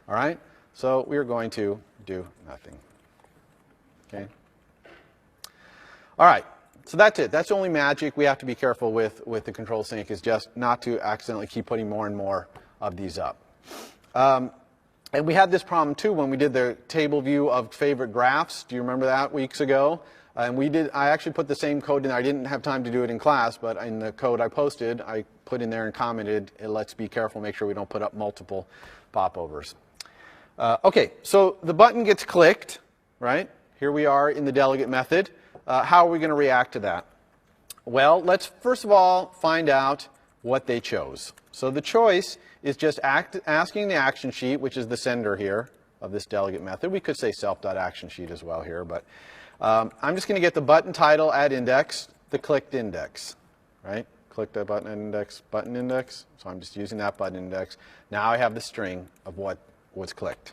All right? So we're going to do nothing. Okay? All right. So that's it. That's only magic. We have to be careful with the control sync, is just not to accidentally keep putting more and more of these up. And we had this problem too when we did the table view of favorite graphs. Do you remember that weeks ago? And I actually put the same code in there. I didn't have time to do it in class, but in the code I posted, I put in there and commented, let's be careful, make sure we don't put up multiple popovers. Okay, so the button gets clicked, right? Here we are in the delegate method. How are we going to react to that? Well, let's first of all find out what they chose. So the choice is just asking the action sheet, which is the sender here of this delegate method. We could say self.actionSheet as well here, but I'm just going to get the button title at index, the clicked index, right? Click the button index. So I'm just using that button index. Now I have the string of what was clicked.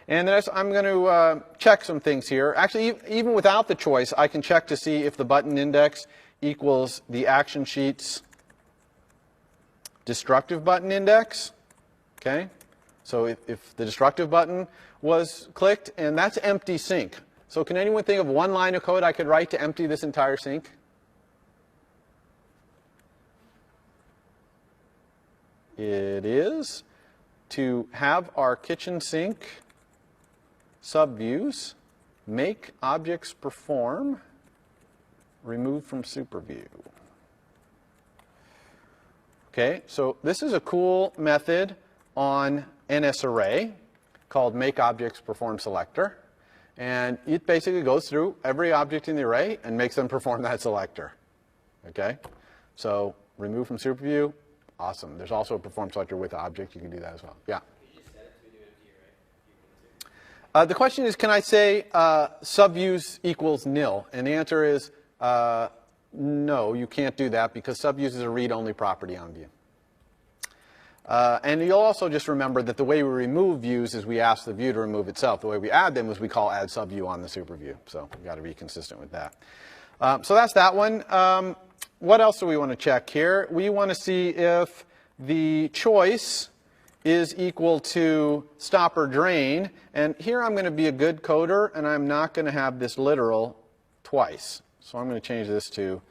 And then I'm going to check some things here. Actually, even without the choice, I can check to see if the button index equals the action sheet's destructive button index. Okay? So if the destructive button was clicked, and that's empty sync. So can anyone think of one line of code I could write to empty this entire sync? It is to have our kitchen sink subviews make objects perform remove from superview. Okay, so this is a cool method on NSArray called make objects perform selector. And it basically goes through every object in the array and makes them perform that selector. Okay? So remove from superview, awesome. There's also a perform selector with object. You can do that as well. Yeah? Could you set it to a new empty array? The question is, can I say subviews equals nil? And the answer is no, you can't do that because subviews is a read-only property on view. And you'll also just remember that the way we remove views is we ask the view to remove itself. The way we add them is we call add subview on the superview. So we've got to be consistent with that. So that's that one. What else do we want to check here? We want to see if the choice is equal to stop or drain. And here I'm going to be a good coder, and I'm not going to have this literal twice. So I'm going to change this to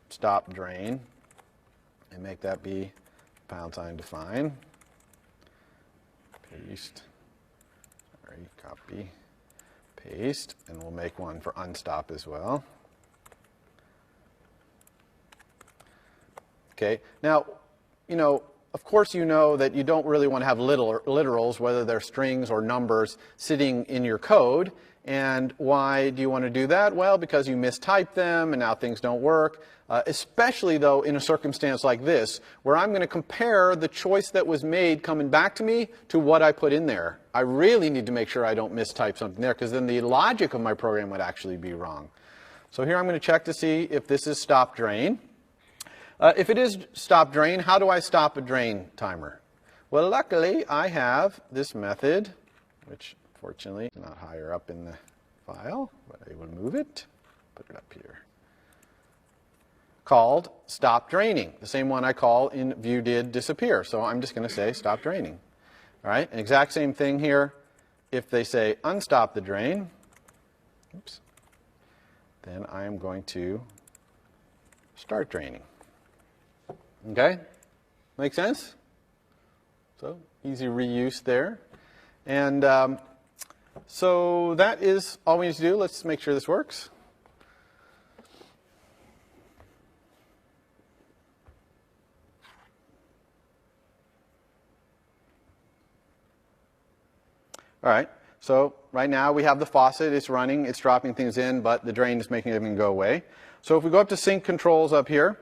stop drain and make that be # define, paste, sorry, copy, paste, and we'll make one for unstop as well. Okay, now, of course you know that you don't really want to have literals, whether they're strings or numbers, sitting in your code. And why do you want to do that? Well, because you mistype them and now things don't work. Especially, though, in a circumstance like this, where I'm going to compare the choice that was made coming back to me to what I put in there. I really need to make sure I don't mistype something there, because then the logic of my program would actually be wrong. So here I'm going to check to see if this is stop drain. If it is stop drain, how do I stop a drain timer? Well, luckily, I have this method, which fortunately is not higher up in the file, but I will move it, put it up here, called stop draining, the same one I call in view did disappear. So I'm just going to say stop draining. All right, and exact same thing here. If they say unstop the drain, oops, then I am going to start draining. Okay, make sense? So easy reuse there. And so that is all we need to do. Let's make sure this works. All right, so right now we have the faucet, it's running, it's dropping things in, but the drain is making everything go away. So if we go up to sink controls up here,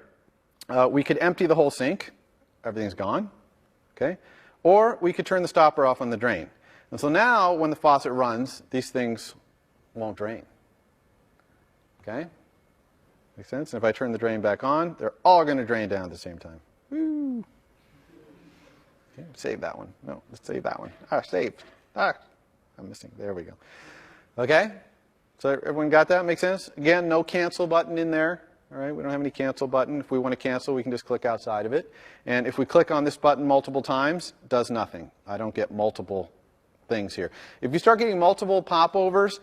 we could empty the whole sink, everything's gone, okay? Or we could turn the stopper off on the drain. And so now when the faucet runs, these things won't drain, okay? Make sense? And if I turn the drain back on, they're all going to drain down at the same time. Woo. Okay, save that one. No, let's save that one. Saved. I'm missing. There we go. Okay? So everyone got that? Make sense? Again, no cancel button in there. All right? We don't have any cancel button. If we want to cancel, we can just click outside of it. And if we click on this button multiple times, it does nothing. I don't get multiple things here. If you start getting multiple popovers,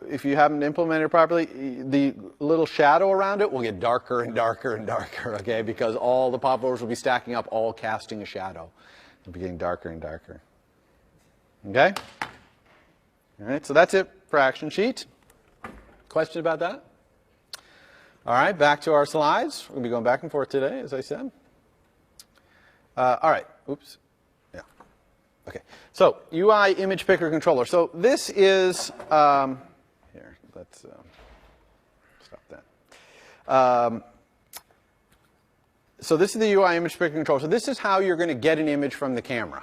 if you haven't implemented it properly, the little shadow around it will get darker and darker and darker, okay? Because all the popovers will be stacking up, all casting a shadow. It'll be getting darker and darker. Okay? All right, so that's it for Action Sheet. Question about that? All right, back to our slides. We're going to be going back and forth today, as I said. All right, oops. Okay, so UI image picker controller. So this is, here, let's stop that. So this is the UI image picker controller. So this is how you're going to get an image from the camera.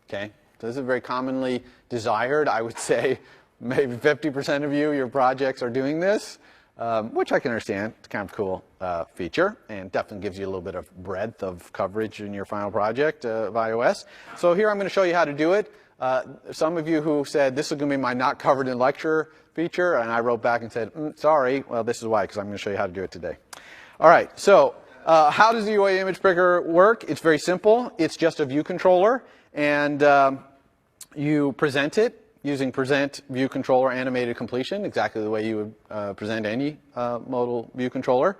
Okay, so this is very commonly desired. I would say maybe 50% of you, your projects are doing this, which I can understand. It's kind of a cool feature and definitely gives you a little bit of breadth of coverage in your final project of iOS. So here I'm going to show you how to do it. Some of you who said this is going to be my not covered in lecture feature, and I wrote back and said, sorry. Well, this is why, because I'm going to show you how to do it today. All right, so how does the UI image picker work? It's very simple. It's just a view controller, and you present it using present view controller animated completion, exactly the way you would present any modal view controller.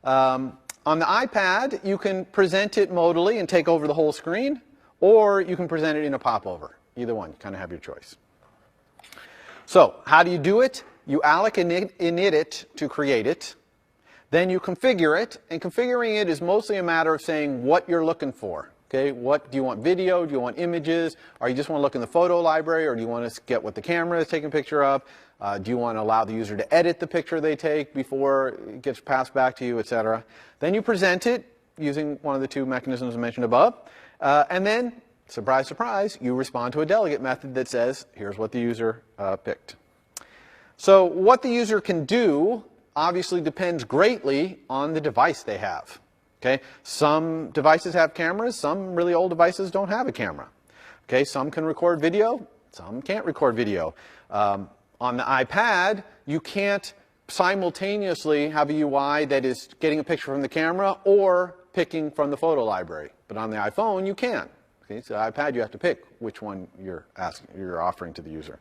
On the iPad, you can present it modally and take over the whole screen, or you can present it in a popover. Either one, you kind of have your choice. So how do you do it? You alloc init it to create it. Then you configure it, and configuring it is mostly a matter of saying what you're looking for. Okay, what do you want? Video? Do you want images? Or you just want to look in the photo library? Or do you want to get what the camera is taking a picture of? Do you want to allow the user to edit the picture they take before it gets passed back to you, etc.? Then you present it using one of the two mechanisms mentioned above. And then, surprise, surprise, you respond to a delegate method that says, here's what the user picked. So what the user can do obviously depends greatly on the device they have. Okay, some devices have cameras, some really old devices don't have a camera. Okay, some can record video, some can't record video. On the iPad, you can't simultaneously have a UI that is getting a picture from the camera or picking from the photo library. But on the iPhone, you can. Okay, so the iPad, you have to pick which one you're offering to the user.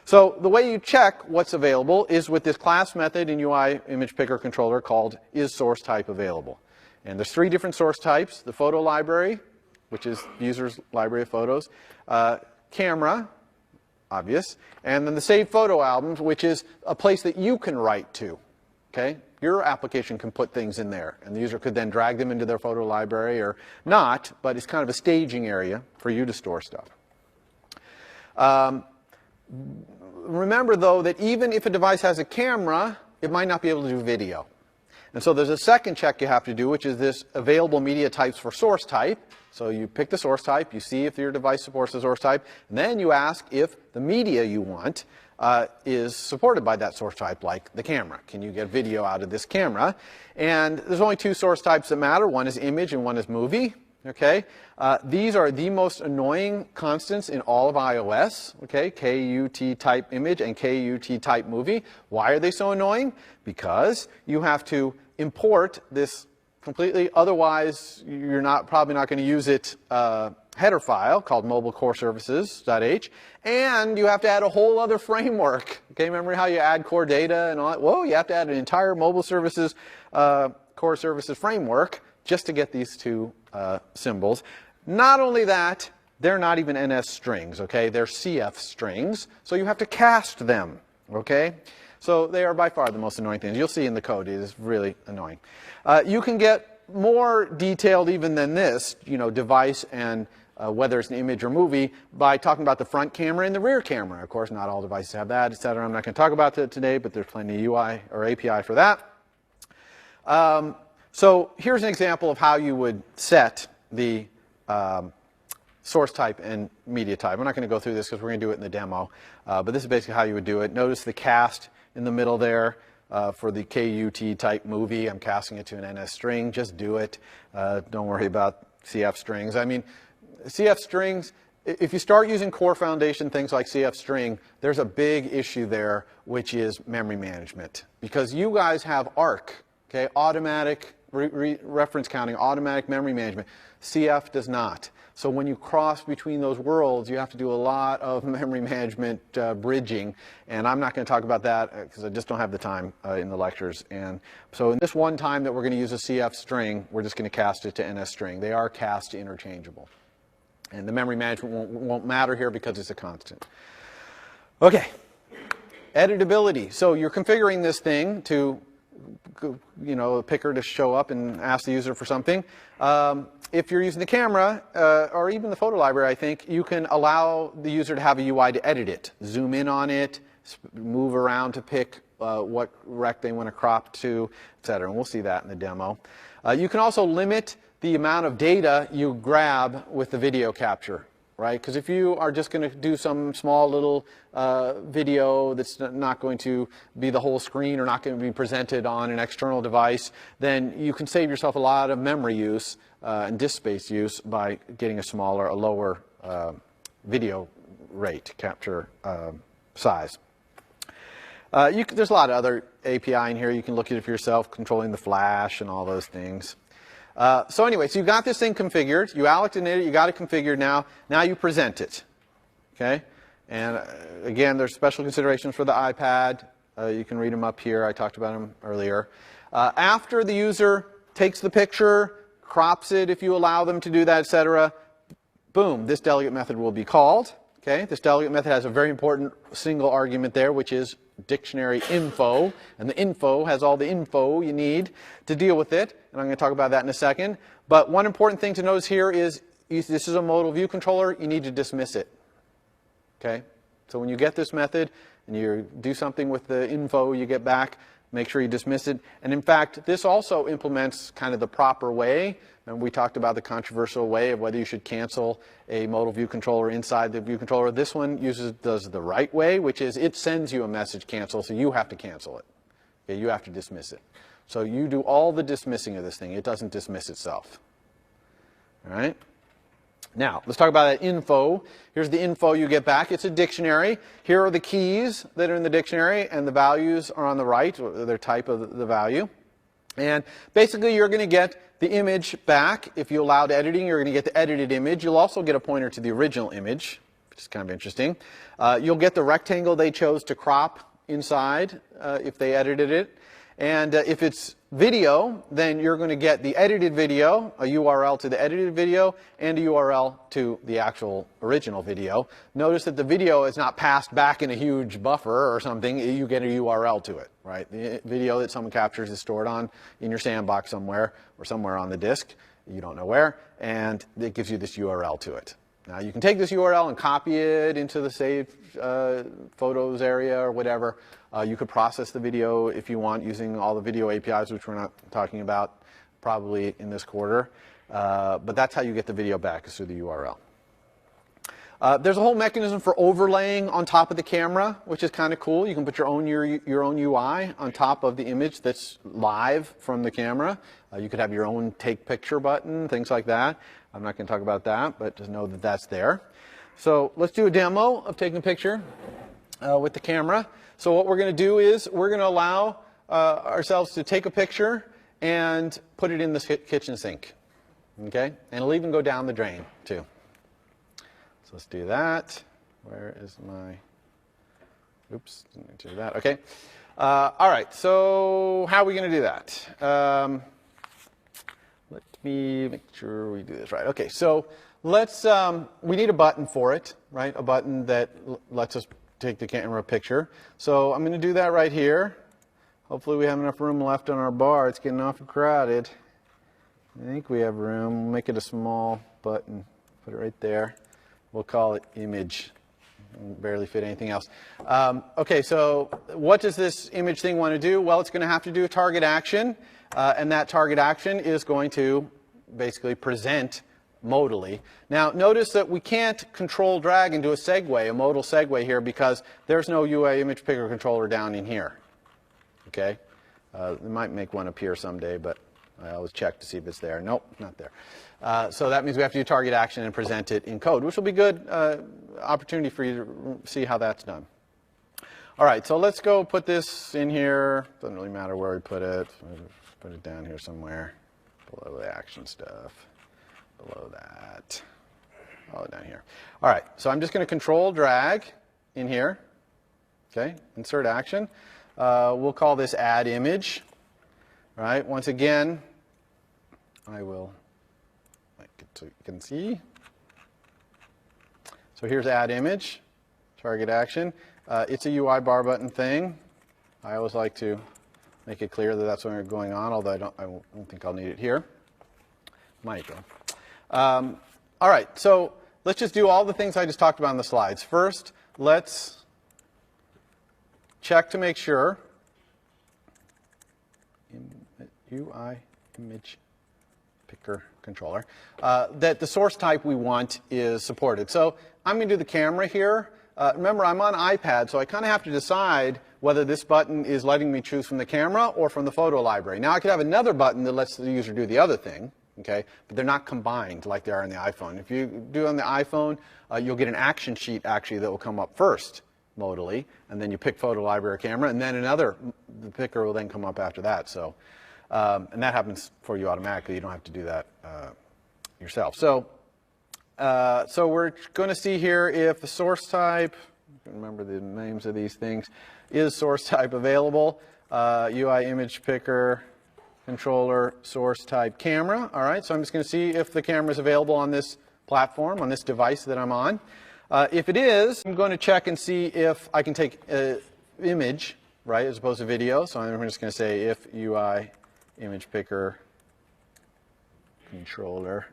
So the way you check what's available is with this class method in UI image picker controller called isSourceTypeAvailable. And there's three different source types: the photo library, which is the user's library of photos, camera, obvious, and then the saved photo albums, which is a place that you can write to. Okay? Your application can put things in there, and the user could then drag them into their photo library or not, but it's kind of a staging area for you to store stuff. Remember, though, that even if a device has a camera, it might not be able to do video. And so there's a second check you have to do, which is this available media types for source type. So you pick the source type, you see if your device supports the source type, and then you ask if the media you want is supported by that source type, like the camera. Can you get video out of this camera? And there's only two source types that matter. One is image and one is movie. Okay, these are the most annoying constants in all of iOS. Okay, KUT type image and KUT type movie. Why are they so annoying? Because you have to import this completely, otherwise you're probably not going to use it, header file called mobilecoreservices.h, and you have to add a whole other framework. Okay, remember how you add core data and all that? Whoa, you have to add an entire mobile services core services framework just to get these two symbols. Not only that, they're not even NS strings, okay? They're CF strings, so you have to cast them, okay? So they are by far the most annoying things. You'll see in the code, it is really annoying. You can get more detailed even than this, you know, device and whether it's an image or movie, by talking about the front camera and the rear camera. Of course, not all devices have that, etc. I'm not going to talk about that today, but there's plenty of UI or API for that. So here's an example of how you would set the source type and media type. We're not going to go through this because we're going to do it in the demo, but this is basically how you would do it. Notice the cast in the middle there. For the KUT type movie, I'm casting it to an NS string. Just do it. Don't worry about CF strings. I mean, CF strings, if you start using core foundation things like CF string, there's a big issue there, which is memory management. Because you guys have ARC, okay, automatic reference counting, automatic memory management. CF does not. So when you cross between those worlds, you have to do a lot of memory management bridging, and I'm not going to talk about that because I just don't have the time in the lectures. And so in this one time that we're going to use a CF string, we're just going to cast it to NS string. They are cast interchangeable. And the memory management won't matter here because it's a constant. Okay, editability. So you're configuring this thing to, you know, a picker to show up and ask the user for something. If you're using the camera, or even the photo library, I think, you can allow the user to have a UI to edit it. Zoom in on it, move around to pick what rec they want to crop to, etc. And we'll see that in the demo. You can also limit the amount of data you grab with the video capture, right? Because if you are just going to do some small little video that's not going to be the whole screen or not going to be presented on an external device, then you can save yourself a lot of memory use and disk space use by getting a lower video rate capture size. There's a lot of other API in here. You can look at it for yourself, controlling the flash and all those things. So anyway, so you've got this thing configured. You allocated it. You got it configured now. Now you present it. Okay? And again, there's special considerations for the iPad. You can read them up here. I talked about them earlier. After the user takes the picture, crops it if you allow them to do that, etc., boom, this delegate method will be called. Okay? This delegate method has a very important single argument there, which is dictionary info, and the info has all the info you need to deal with it, and I'm going to talk about that in a second. But one important thing to notice here is this is a modal view controller. You need to dismiss it. Okay? So when you get this method and you do something with the info you get back, make sure you dismiss it. And in fact, this also implements kind of the proper way. And we talked about the controversial way of whether you should cancel a modal view controller inside the view controller. This one does the right way, which is it sends you a message cancel, so you have to cancel it. Okay, you have to dismiss it. So you do all the dismissing of this thing. It doesn't dismiss itself. All right? Now, let's talk about that info. Here's the info you get back. It's a dictionary. Here are the keys that are in the dictionary, and the values are on the right, or their type of the value. And basically, you're going to get the image back. If you allowed editing, you're going to get the edited image. You'll also get a pointer to the original image, which is kind of interesting. You'll get the rectangle they chose to crop inside if they edited it. And if it's video, then you're going to get the edited video, a URL to the edited video, and a URL to the actual original video. Notice that the video is not passed back in a huge buffer or something. You get a URL to it, right? The video that someone captures is stored in your sandbox somewhere or somewhere on the disk. You don't know where, and it gives you this URL to it. Now, you can take this URL and copy it into the saved photos area or whatever. You could process the video if you want using all the video APIs, which we're not talking about probably in this quarter. But that's how you get the video back, is through the URL. There's a whole mechanism for overlaying on top of the camera, which is kind of cool. You can put your own UI on top of the image that's live from the camera. You could have your own take picture button, things like that. I'm not going to talk about that, but just know that that's there. So let's do a demo of taking a picture with the camera. So what we're going to do is we're going to allow ourselves to take a picture and put it in the kitchen sink. Okay? And it'll even go down the drain, too. So let's do that. Where is my... Oops, didn't do that. Okay. All right, so how are we going to do that? Let me make sure we do this right. Okay, so let's, we need a button for it, right? A button that lets us take the camera picture. So I'm going to do that right here. Hopefully we have enough room left on our bar. It's getting awful crowded. I think we have room. We'll make it a small button. put it right there. We'll call it image. Barely fit anything else. Okay, so what does this image thing want to do? Well, it's going to have to do a target action, and that target action is going to basically present modally. Now, notice that we can't control drag and do a segue, a modal segue here, because there's no UI image picker controller down in here. Okay, we might make one appear someday, but I always check to see if it's there. Nope, not there. So that means we have to do target action and present it in code, which will be good opportunity for you to see how that's done. All right, so let's go put this in here. Doesn't really matter where we put it. Put it down here somewhere, below the action stuff, below that. Oh, down here. All right, so I'm just going to control drag in here. Okay, insert action. We'll call this add image. All right, once again, I will make it so you can see. So here's add image, target action. It's a UI bar button thing. I always like to make it clear that that's what's going on, although I don't think I'll need it here. Might though. All right, so let's just do all the things I just talked about on the slides. First, let's check to make sure UI image picker controller that the source type we want is supported. So I'm going to do the camera here. Remember, I'm on iPad, so I kind of have to decide whether this button is letting me choose from the camera or from the photo library. Now, I could have another button that lets the user do the other thing, okay? But they're not combined like they are on the iPhone. If you do on the iPhone, you'll get an action sheet, actually, that will come up first modally, and then you pick photo library or camera, and then the picker will then come up after that. So, and that happens for you automatically. You don't have to do that yourself. So we're going to see here if the source type, you can remember the names of these things, is source type available. UI image picker, controller, source type camera. All right, so I'm just going to see if the camera is available on this platform, on this device that I'm on. If it is, I'm going to check and see if I can take image, right, as opposed to video. So I'm just going to say if UI image picker controller,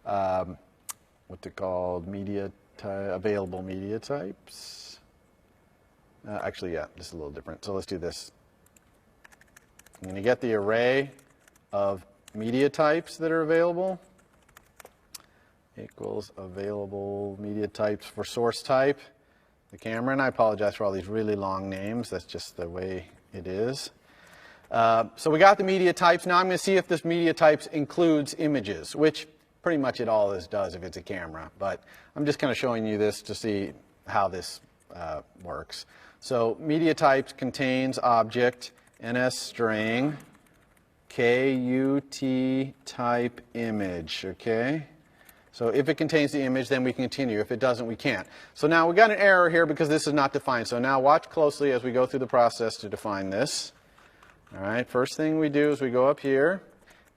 what's it called, media available media types. Actually, yeah, this is a little different. So let's do this. I'm going to get the array of media types that are available equals available media types for source type, the camera. And I apologize for all these really long names. That's just the way it is. So we got the media types. Now I'm going to see if this media types includes images, which pretty much it all does if it's a camera. But I'm just kind of showing you this to see how this works. So media types contains object, NS string, KUT type image, okay? So if it contains the image, then we can continue. If it doesn't, we can't. So now we got an error here because this is not defined. So now watch closely as we go through the process to define this. All right, first thing we do is we go up here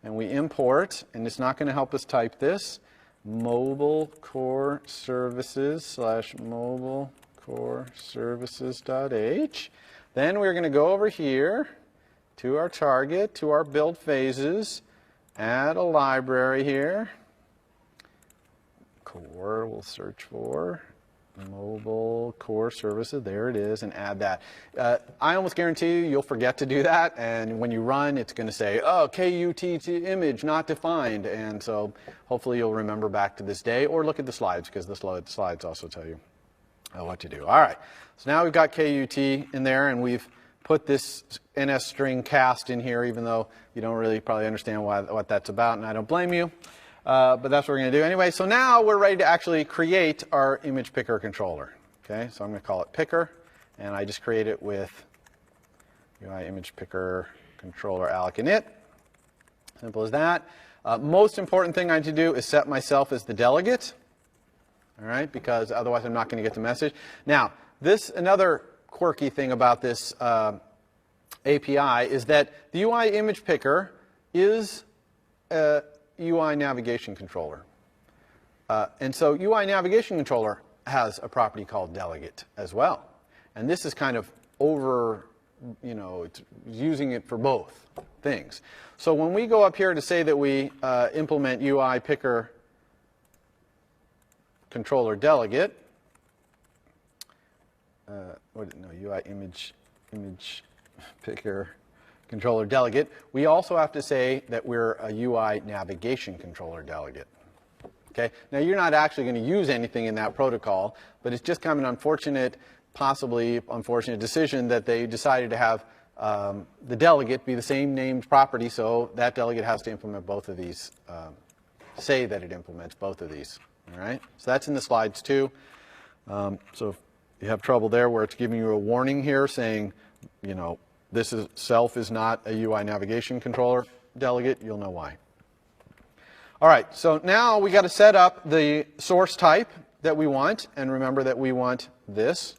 and we import, and it's not going to help us type this, mobile core services / mobile core services.h. Then we're going to go over here to our target, to our build phases, add a library here. Core, we'll search for mobile core services. There it is, and add that. I almost guarantee you'll forget to do that, and when you run, it's going to say, oh, KUT image not defined, and so hopefully you'll remember back to this day, or look at the slides, because the slides also tell you what to do. All right, so now we've got KUT in there, and we've put this NS string cast in here, even though you don't really probably understand what that's about, and I don't blame you. But that's what we're going to do anyway. So now we're ready to actually create our image picker controller. Okay, so I'm going to call it picker, and I just create it with UI image picker controller alloc init. Simple as that. Most important thing I need to do is set myself as the delegate. All right, because otherwise I'm not going to get the message. Now, another quirky thing about this API is that the UI image picker is UI navigation controller. And so UI navigation controller has a property called delegate as well. And this is kind of it's using it for both things. So when we go up here to say that we implement UI picker controller delegate, UI image picker controller delegate, we also have to say that we're a UI navigation controller delegate. Okay? Now, you're not actually going to use anything in that protocol, but it's just kind of an unfortunate, possibly unfortunate decision that they decided to have the delegate be the same named property, so that delegate has to implement both of these, say that it implements both of these. All right? So that's in the slides too. So if you have trouble there where it's giving you a warning here saying, you know, this itself is not a UI navigation controller delegate, you'll know why. All right, so now we got to set up the source type that we want, and remember that we want this.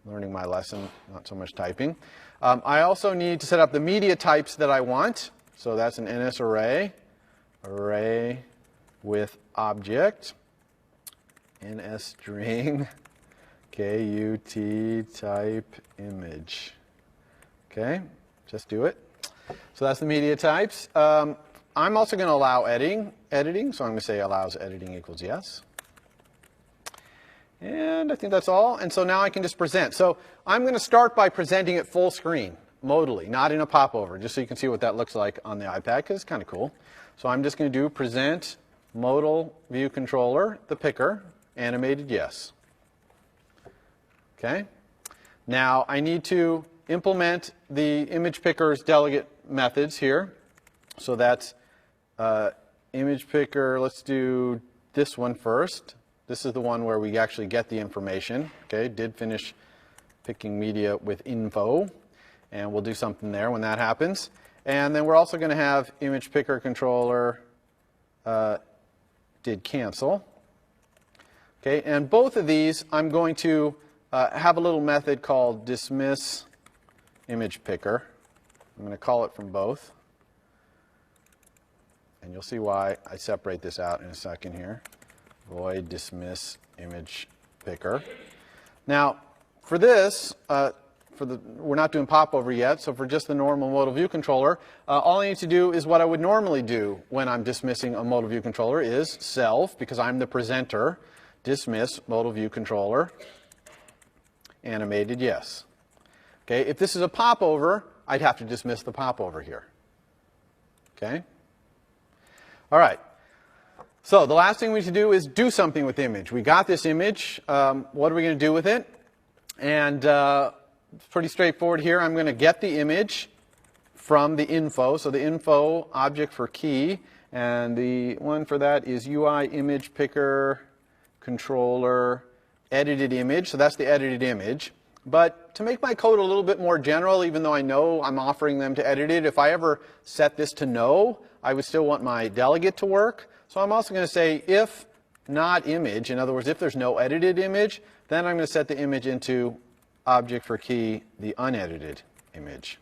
Learning my lesson, not so much typing. I also need to set up the media types that I want. So that's an NS array, array with object, NS string, KUT type image. Okay, just do it. So that's the media types. I'm also going to allow editing, so I'm going to say allows editing equals yes. And I think that's all. And so now I can just present. So I'm going to start by presenting it full screen, modally, not in a popover, just so you can see what that looks like on the iPad, because it's kind of cool. So I'm just going to do present modal view controller, the picker, animated yes. Okay. Now I need to implement the image picker's delegate methods here. So that's image picker. Let's do this one first. This is the one where we actually get the information. Okay, did finish picking media with info, and we'll do something there when that happens. And then we're also going to have image picker controller did cancel. Okay, and both of these I'm going to have a little method called dismiss image picker. I'm going to call it from both. And you'll see why I separate this out in a second here. Void dismiss image picker. Now, for this, we're not doing popover yet, so for just the normal modal view controller, all I need to do is what I would normally do when I'm dismissing a modal view controller is self, because I'm the presenter, dismiss modal view controller, animated yes. Okay, if this is a popover, I'd have to dismiss the popover here. Okay? All right. So the last thing we need to do is do something with the image. We got this image. What are we going to do with it? And it's pretty straightforward here. I'm going to get the image from the info. So the info object for key. And the one for that is UI image picker controller edited image. So that's the edited image. But to make my code a little bit more general, even though I know I'm offering them to edit it, if I ever set this to no, I would still want my delegate to work. So I'm also going to say if not image, in other words, if there's no edited image, then I'm going to set the image into object for key, the unedited image,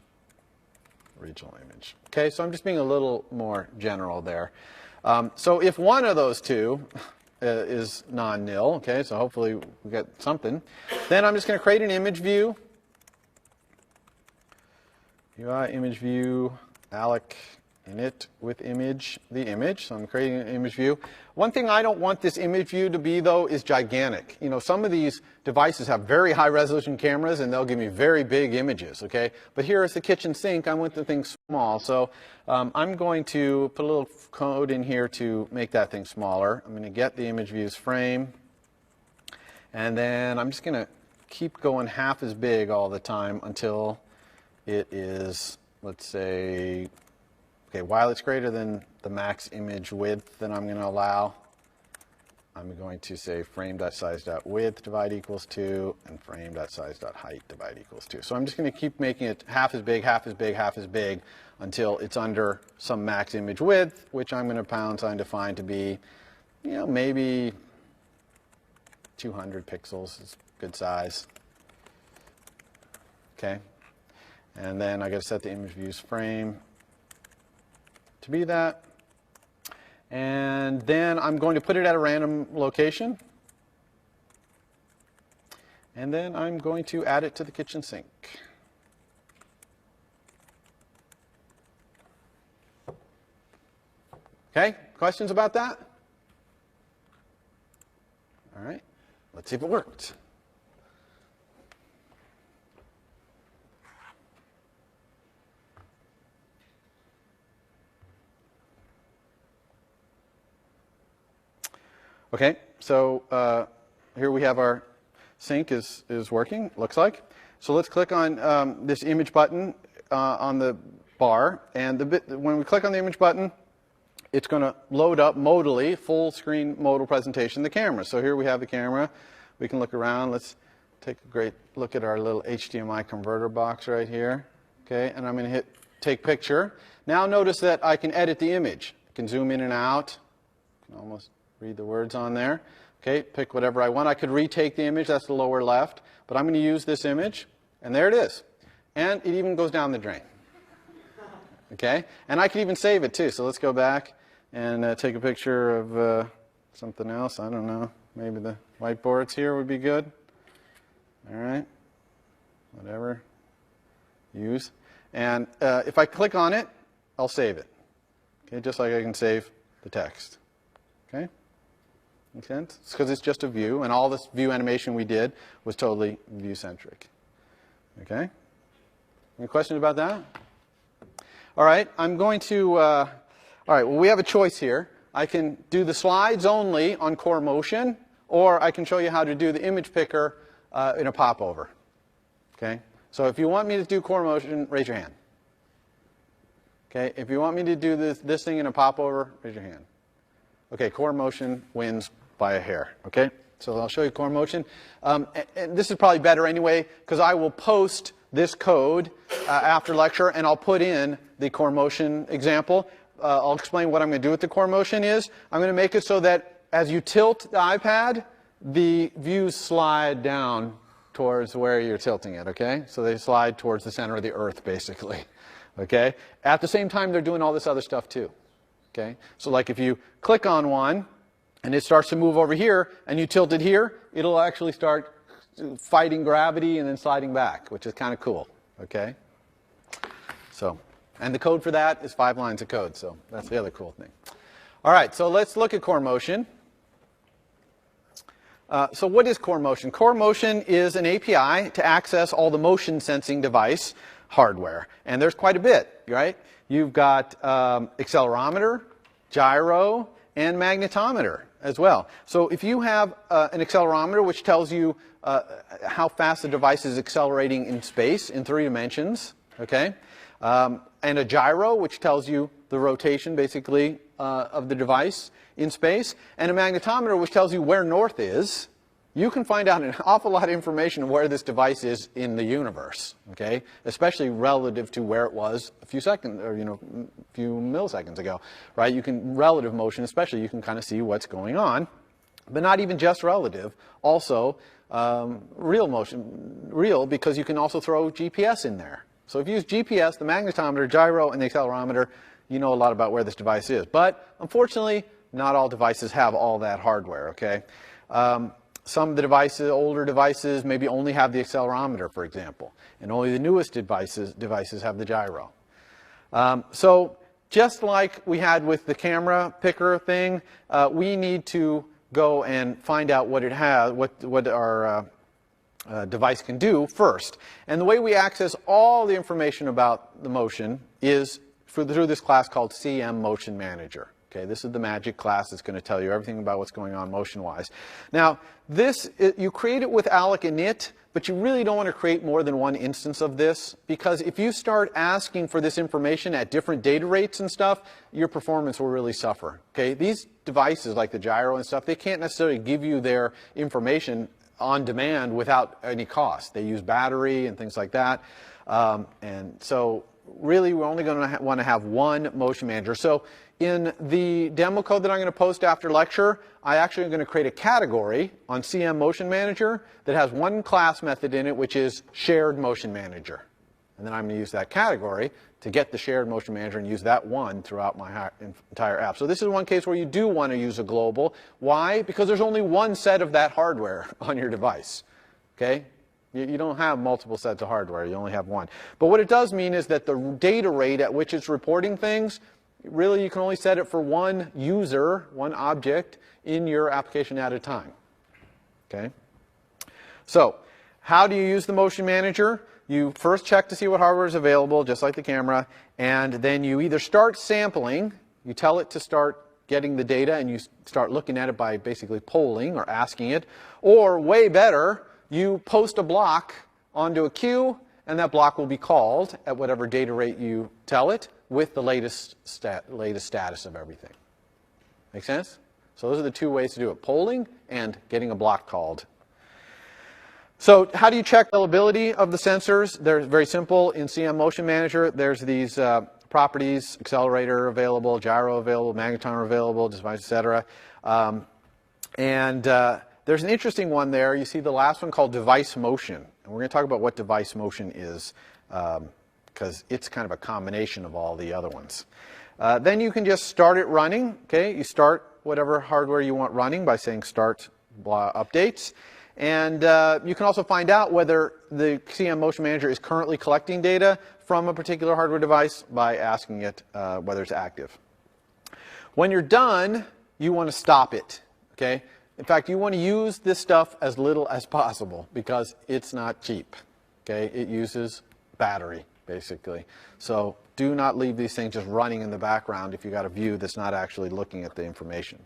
original image. Okay, so I'm just being a little more general there. So if one of those two is non-nil, okay, so hopefully we get something, then I'm just going to create an image view, UI image view, alloc init with image, the image. So I'm creating an image view. One thing I don't want this image view to be, though, is gigantic. You know, some of these devices have very high resolution cameras, and they'll give me very big images, okay? But here is the kitchen sink. I want the thing small. So I'm going to put a little code in here to make that thing smaller. I'm going to get the image views frame. And then I'm just going to keep going half as big all the time until it is, let's say, okay, while it's greater than the max image width that I'm going to allow, I'm going to say frame.size.width divide equals 2 and frame.size.height divide equals 2. So I'm just going to keep making it half as big, half as big, half as big until it's under some max image width, which I'm going to pound sign define to be, you know, maybe 200 pixels is good size. Okay. And then I got to set the image views frame to be that. And then I'm going to put it at a random location. And then I'm going to add it to the kitchen sink. Okay, questions about that? All right, let's see if it worked. Okay, so here we have our sync is working, looks like. So let's click on this image button on the bar, and when we click on the image button, it's going to load up modally, full screen modal presentation, the camera. So here we have the camera. We can look around. Let's take a great look at our little HDMI converter box right here. Okay, and I'm going to hit take picture. Now notice that I can edit the image. I can zoom in and out. You can almost read the words on there. Okay, pick whatever I want. I could retake the image. That's the lower left. But I'm going to use this image, and there it is. And it even goes down the drain. Okay, and I can even save it too. So let's go back and take a picture of something else. I don't know. Maybe the whiteboards here would be good. All right, whatever. Use. And if I click on it, I'll save it. Okay, just like I can save the text. Okay, make sense? It's because it's just a view, and all this view animation we did was totally view-centric. Okay, any questions about that? All right, I'm going to, all right, well, we have a choice here. I can do the slides only on CoreMotin, or I can show you how to do the image picker in a popover. Okay, so if you want me to do CoreMotin, raise your hand. Okay, if you want me to do this thing in a popover, raise your hand. Okay, CoreMotin wins by a hair. Okay, so I'll show you CoreMotin. And this is probably better anyway, because I will post this code after lecture, and I'll put in the CoreMotin example. I'll explain what I'm going to do with the CoreMotin is. I'm going to make it so that as you tilt the iPad, the views slide down towards where you're tilting it, okay? So they slide towards the center of the earth, basically, okay? At the same time, they're doing all this other stuff too, okay? So like if you click on one, and it starts to move over here, and you tilt it here, it'll actually start fighting gravity and then sliding back, which is kind of cool, okay? So, and the code for that is 5 lines of code, so that's the other cool thing. All right, so let's look at CoreMotin. So what is CoreMotin? CoreMotin is an API to access all the motion sensing device hardware, and there's quite a bit, right? You've got accelerometer, gyro, and magnetometer as well. So if you have an accelerometer which tells you how fast the device is accelerating in space in 3 dimensions, okay, and a gyro which tells you the rotation basically of the device in space, and a magnetometer which tells you where north is, you can find out an awful lot of information of where this device is in the universe, okay, especially relative to where it was a few seconds or a few milliseconds ago, right? You can relative motion, especially, you can kind of see what's going on, but not even just relative, also real motion, real, because you can also throw GPS in there. So if you use GPS, the magnetometer, gyro, and the accelerometer, you know a lot about where this device is. But unfortunately, not all devices have all that hardware, okay? Some of the devices, older devices, maybe only have the accelerometer, for example, and only the newest devices have the gyro. So just like we had with the camera picker thing, we need to go and find out what it has, what our device can do first. And the way we access all the information about the motion is through this class called CM Motion Manager. Okay, this is the magic class that's going to tell you everything about what's going on motion-wise. Now, you create it with alloc init, but you really don't want to create more than one instance of this, because if you start asking for this information at different data rates and stuff, your performance will really suffer. Okay, these devices like the gyro and stuff, they can't necessarily give you their information on demand without any cost. They use battery and things like that, and so really we're only going to want to have one motion manager. So in the demo code that I'm going to post after lecture, I actually am going to create a category on CM Motion Manager that has one class method in it, which is Shared Motion Manager. And then I'm going to use that category to get the Shared Motion Manager and use that one throughout my entire app. So this is one case where you do want to use a global. Why? Because there's only one set of that hardware on your device. Okay? You don't have multiple sets of hardware. You only have one. But what it does mean is that the data rate at which it's reporting things, really you can only set it for one user, one object in your application at a time. Okay? So, how do you use the motion manager? You first check to see what hardware is available, just like the camera, and then you either start sampling, you tell it to start getting the data, and you start looking at it by basically polling or asking it, or way better, you post a block onto a queue, and that block will be called at whatever data rate you tell it with the latest status of everything. Make sense? So those are the two ways to do it, polling and getting a block called. So how do you check the availability of the sensors? They're very simple. In CM Motion Manager, there's these properties, accelerator available, gyro available, magnetometer available, device, etc. There's an interesting one there. You see the last one called device motion. And we're going to talk about what device motion is because it's kind of a combination of all the other ones. Then you can just start it running. Okay, you start whatever hardware you want running by saying start updates. And you can also find out whether the CM Motion Manager is currently collecting data from a particular hardware device by asking it whether it's active. When you're done, you want to stop it. Okay? In fact, you want to use this stuff as little as possible because it's not cheap. Okay? It uses battery, basically. So do not leave these things just running in the background if you've got a view that's not actually looking at the information.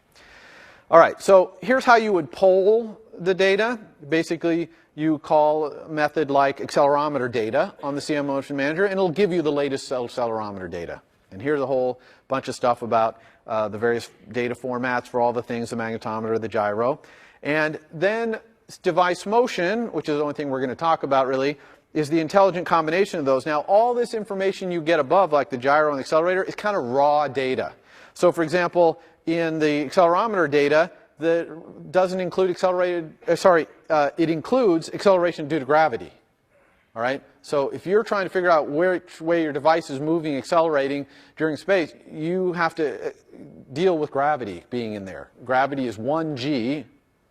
All right, so here's how you would poll the data. Basically, you call a method like accelerometer data on the CM Motion Manager, and it'll give you the latest accelerometer data. And here's a whole bunch of stuff about the various data formats for all the things, the magnetometer, the gyro. And then device motion, which is the only thing we're going to talk about really, is the intelligent combination of those. Now, all this information you get above, like the gyro and the accelerator, is kind of raw data. So, for example, in the accelerometer data, that doesn't include it includes acceleration due to gravity. All right? So if you're trying to figure out which way your device is moving, accelerating during space, you have to deal with gravity being in there. Gravity is 1g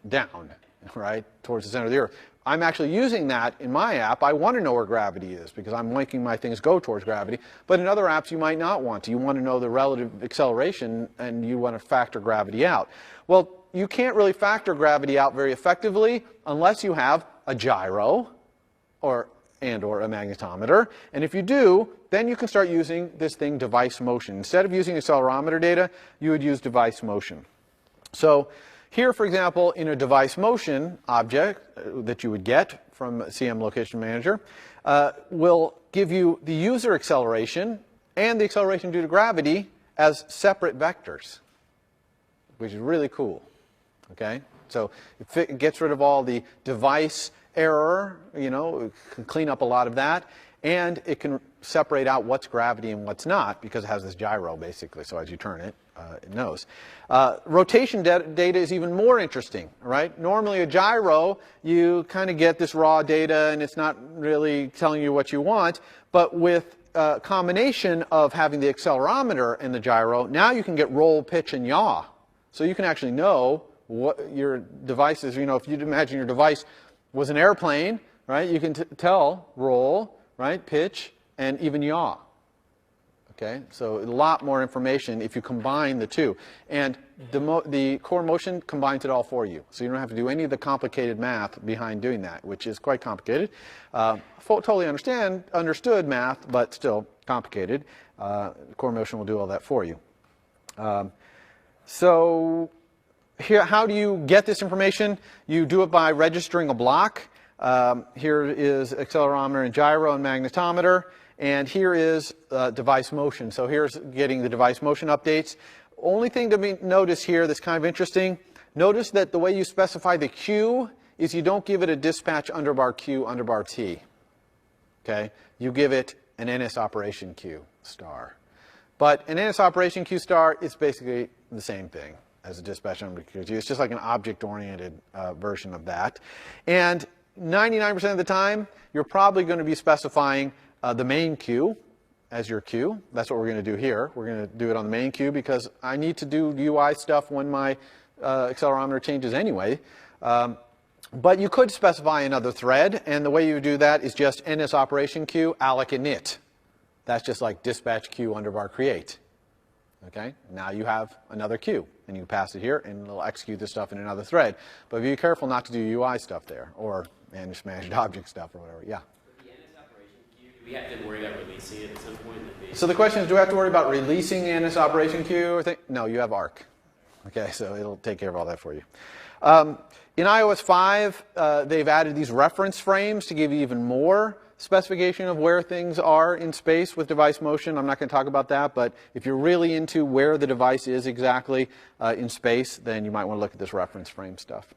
down, right, towards the center of the Earth. I'm actually using that in my app. I want to know where gravity is because I'm making my things go towards gravity. But in other apps, you might not want to. You want to know the relative acceleration, and you want to factor gravity out. Well, you can't really factor gravity out very effectively unless you have a gyro or a magnetometer. And if you do, then you can start using this thing, device motion. Instead of using accelerometer data, you would use device motion. So here, for example, in a device motion object that you would get from CM Location Manager, will give you the user acceleration and the acceleration due to gravity as separate vectors, which is really cool. Okay? So it gets rid of all the device error, you know, it can clean up a lot of that, and it can separate out what's gravity and what's not because it has this gyro basically, so as you turn it, it knows. Rotation data is even more interesting, right? Normally a gyro, you kind of get this raw data and it's not really telling you what you want, but with a combination of having the accelerometer and the gyro, now you can get roll, pitch, and yaw. So you can actually know what your device is. You know, if you'd imagine your device was an airplane, right, you can tell roll, right, pitch, and even yaw. Okay, so a lot more information if you combine the two. And the CoreMotin combines it all for you. So you don't have to do any of the complicated math behind doing that, which is quite complicated. Totally understood math, but still complicated. CoreMotin will do all that for you. So here, how do you get this information? You do it by registering a block. Here is accelerometer and gyro and magnetometer. And here is device motion. So here's getting the device motion updates. Only thing to notice here that's kind of interesting, notice that the way you specify the queue is you don't give it a dispatch underbar Q underbar T. Okay? You give it an NS operation Q star. But an NS operation Q star is basically the same thing as a dispatch underbar Q. It's just like an object-oriented version of that. And 99% of the time, you're probably going to be specifying the main queue as your queue. That's what we're going to do here. We're going to do it on the main queue because I need to do UI stuff when my accelerometer changes anyway. But you could specify another thread, and the way you do that is just NS operation queue alloc init. That's just like dispatch queue underbar create. Okay, now you have another queue, and you pass it here, and it'll execute this stuff in another thread. But be careful not to do UI stuff there, or managed object stuff, or whatever. Yeah. With the NS operation queue, do we have to worry about releasing it at some point? So the question is, do we have to worry about releasing the NS operation queue? Or no, you have Arc. Okay, so it'll take care of all that for you. In iOS 5, they've added these reference frames to give you even more specification of where things are in space with device motion. I'm not going to talk about that, but if you're really into where the device is exactly in space, then you might want to look at this reference frame stuff.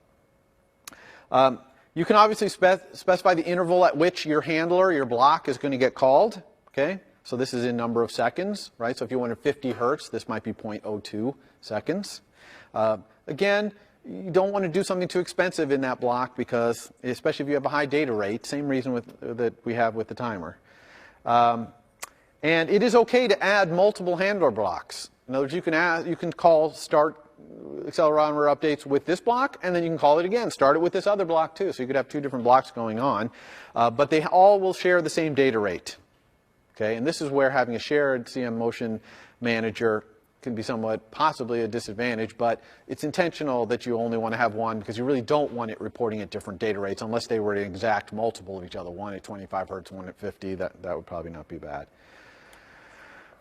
You can obviously specify the interval at which your handler, your block, is going to get called. Okay, so this is in number of seconds, right? So if you wanted 50 hertz, this might be 0.02 seconds. Again, you don't want to do something too expensive in that block because, especially if you have a high data rate, same reason that we have with the timer. And it is okay to add multiple handler blocks. In other words, you can call start accelerometer updates with this block, and then you can call it again, start it with this other block too. So you could have two different blocks going on, but they all will share the same data rate. Okay, and this is where having a shared CM motion manager can be somewhat possibly a disadvantage, but it's intentional that you only want to have one because you really don't want it reporting at different data rates unless they were an exact multiple of each other, one at 25 hertz, one at 50. That would probably not be bad.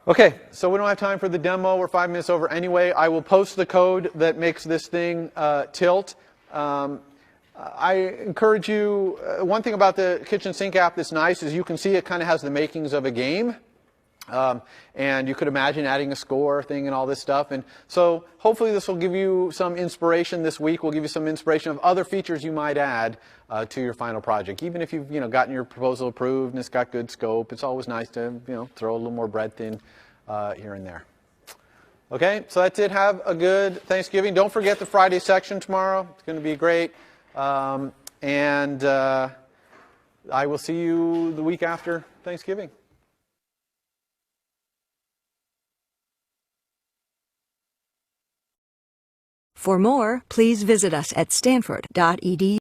Okay, so we don't have time for the demo. We're 5 minutes over anyway. I will post the code that makes this thing tilt. I encourage you, one thing about the kitchen sink app that's nice is you can see it kind of has the makings of a game. And you could imagine adding a score thing and all this stuff. And so hopefully this will give you some inspiration this week. We'll give you some inspiration of other features you might add to your final project. Even if you've gotten your proposal approved and it's got good scope, it's always nice to throw a little more breadth in here and there. Okay, so that's it. Have a good Thanksgiving. Don't forget the Friday section tomorrow. It's going to be great. And I will see you the week after Thanksgiving. For more, please visit us at stanford.edu.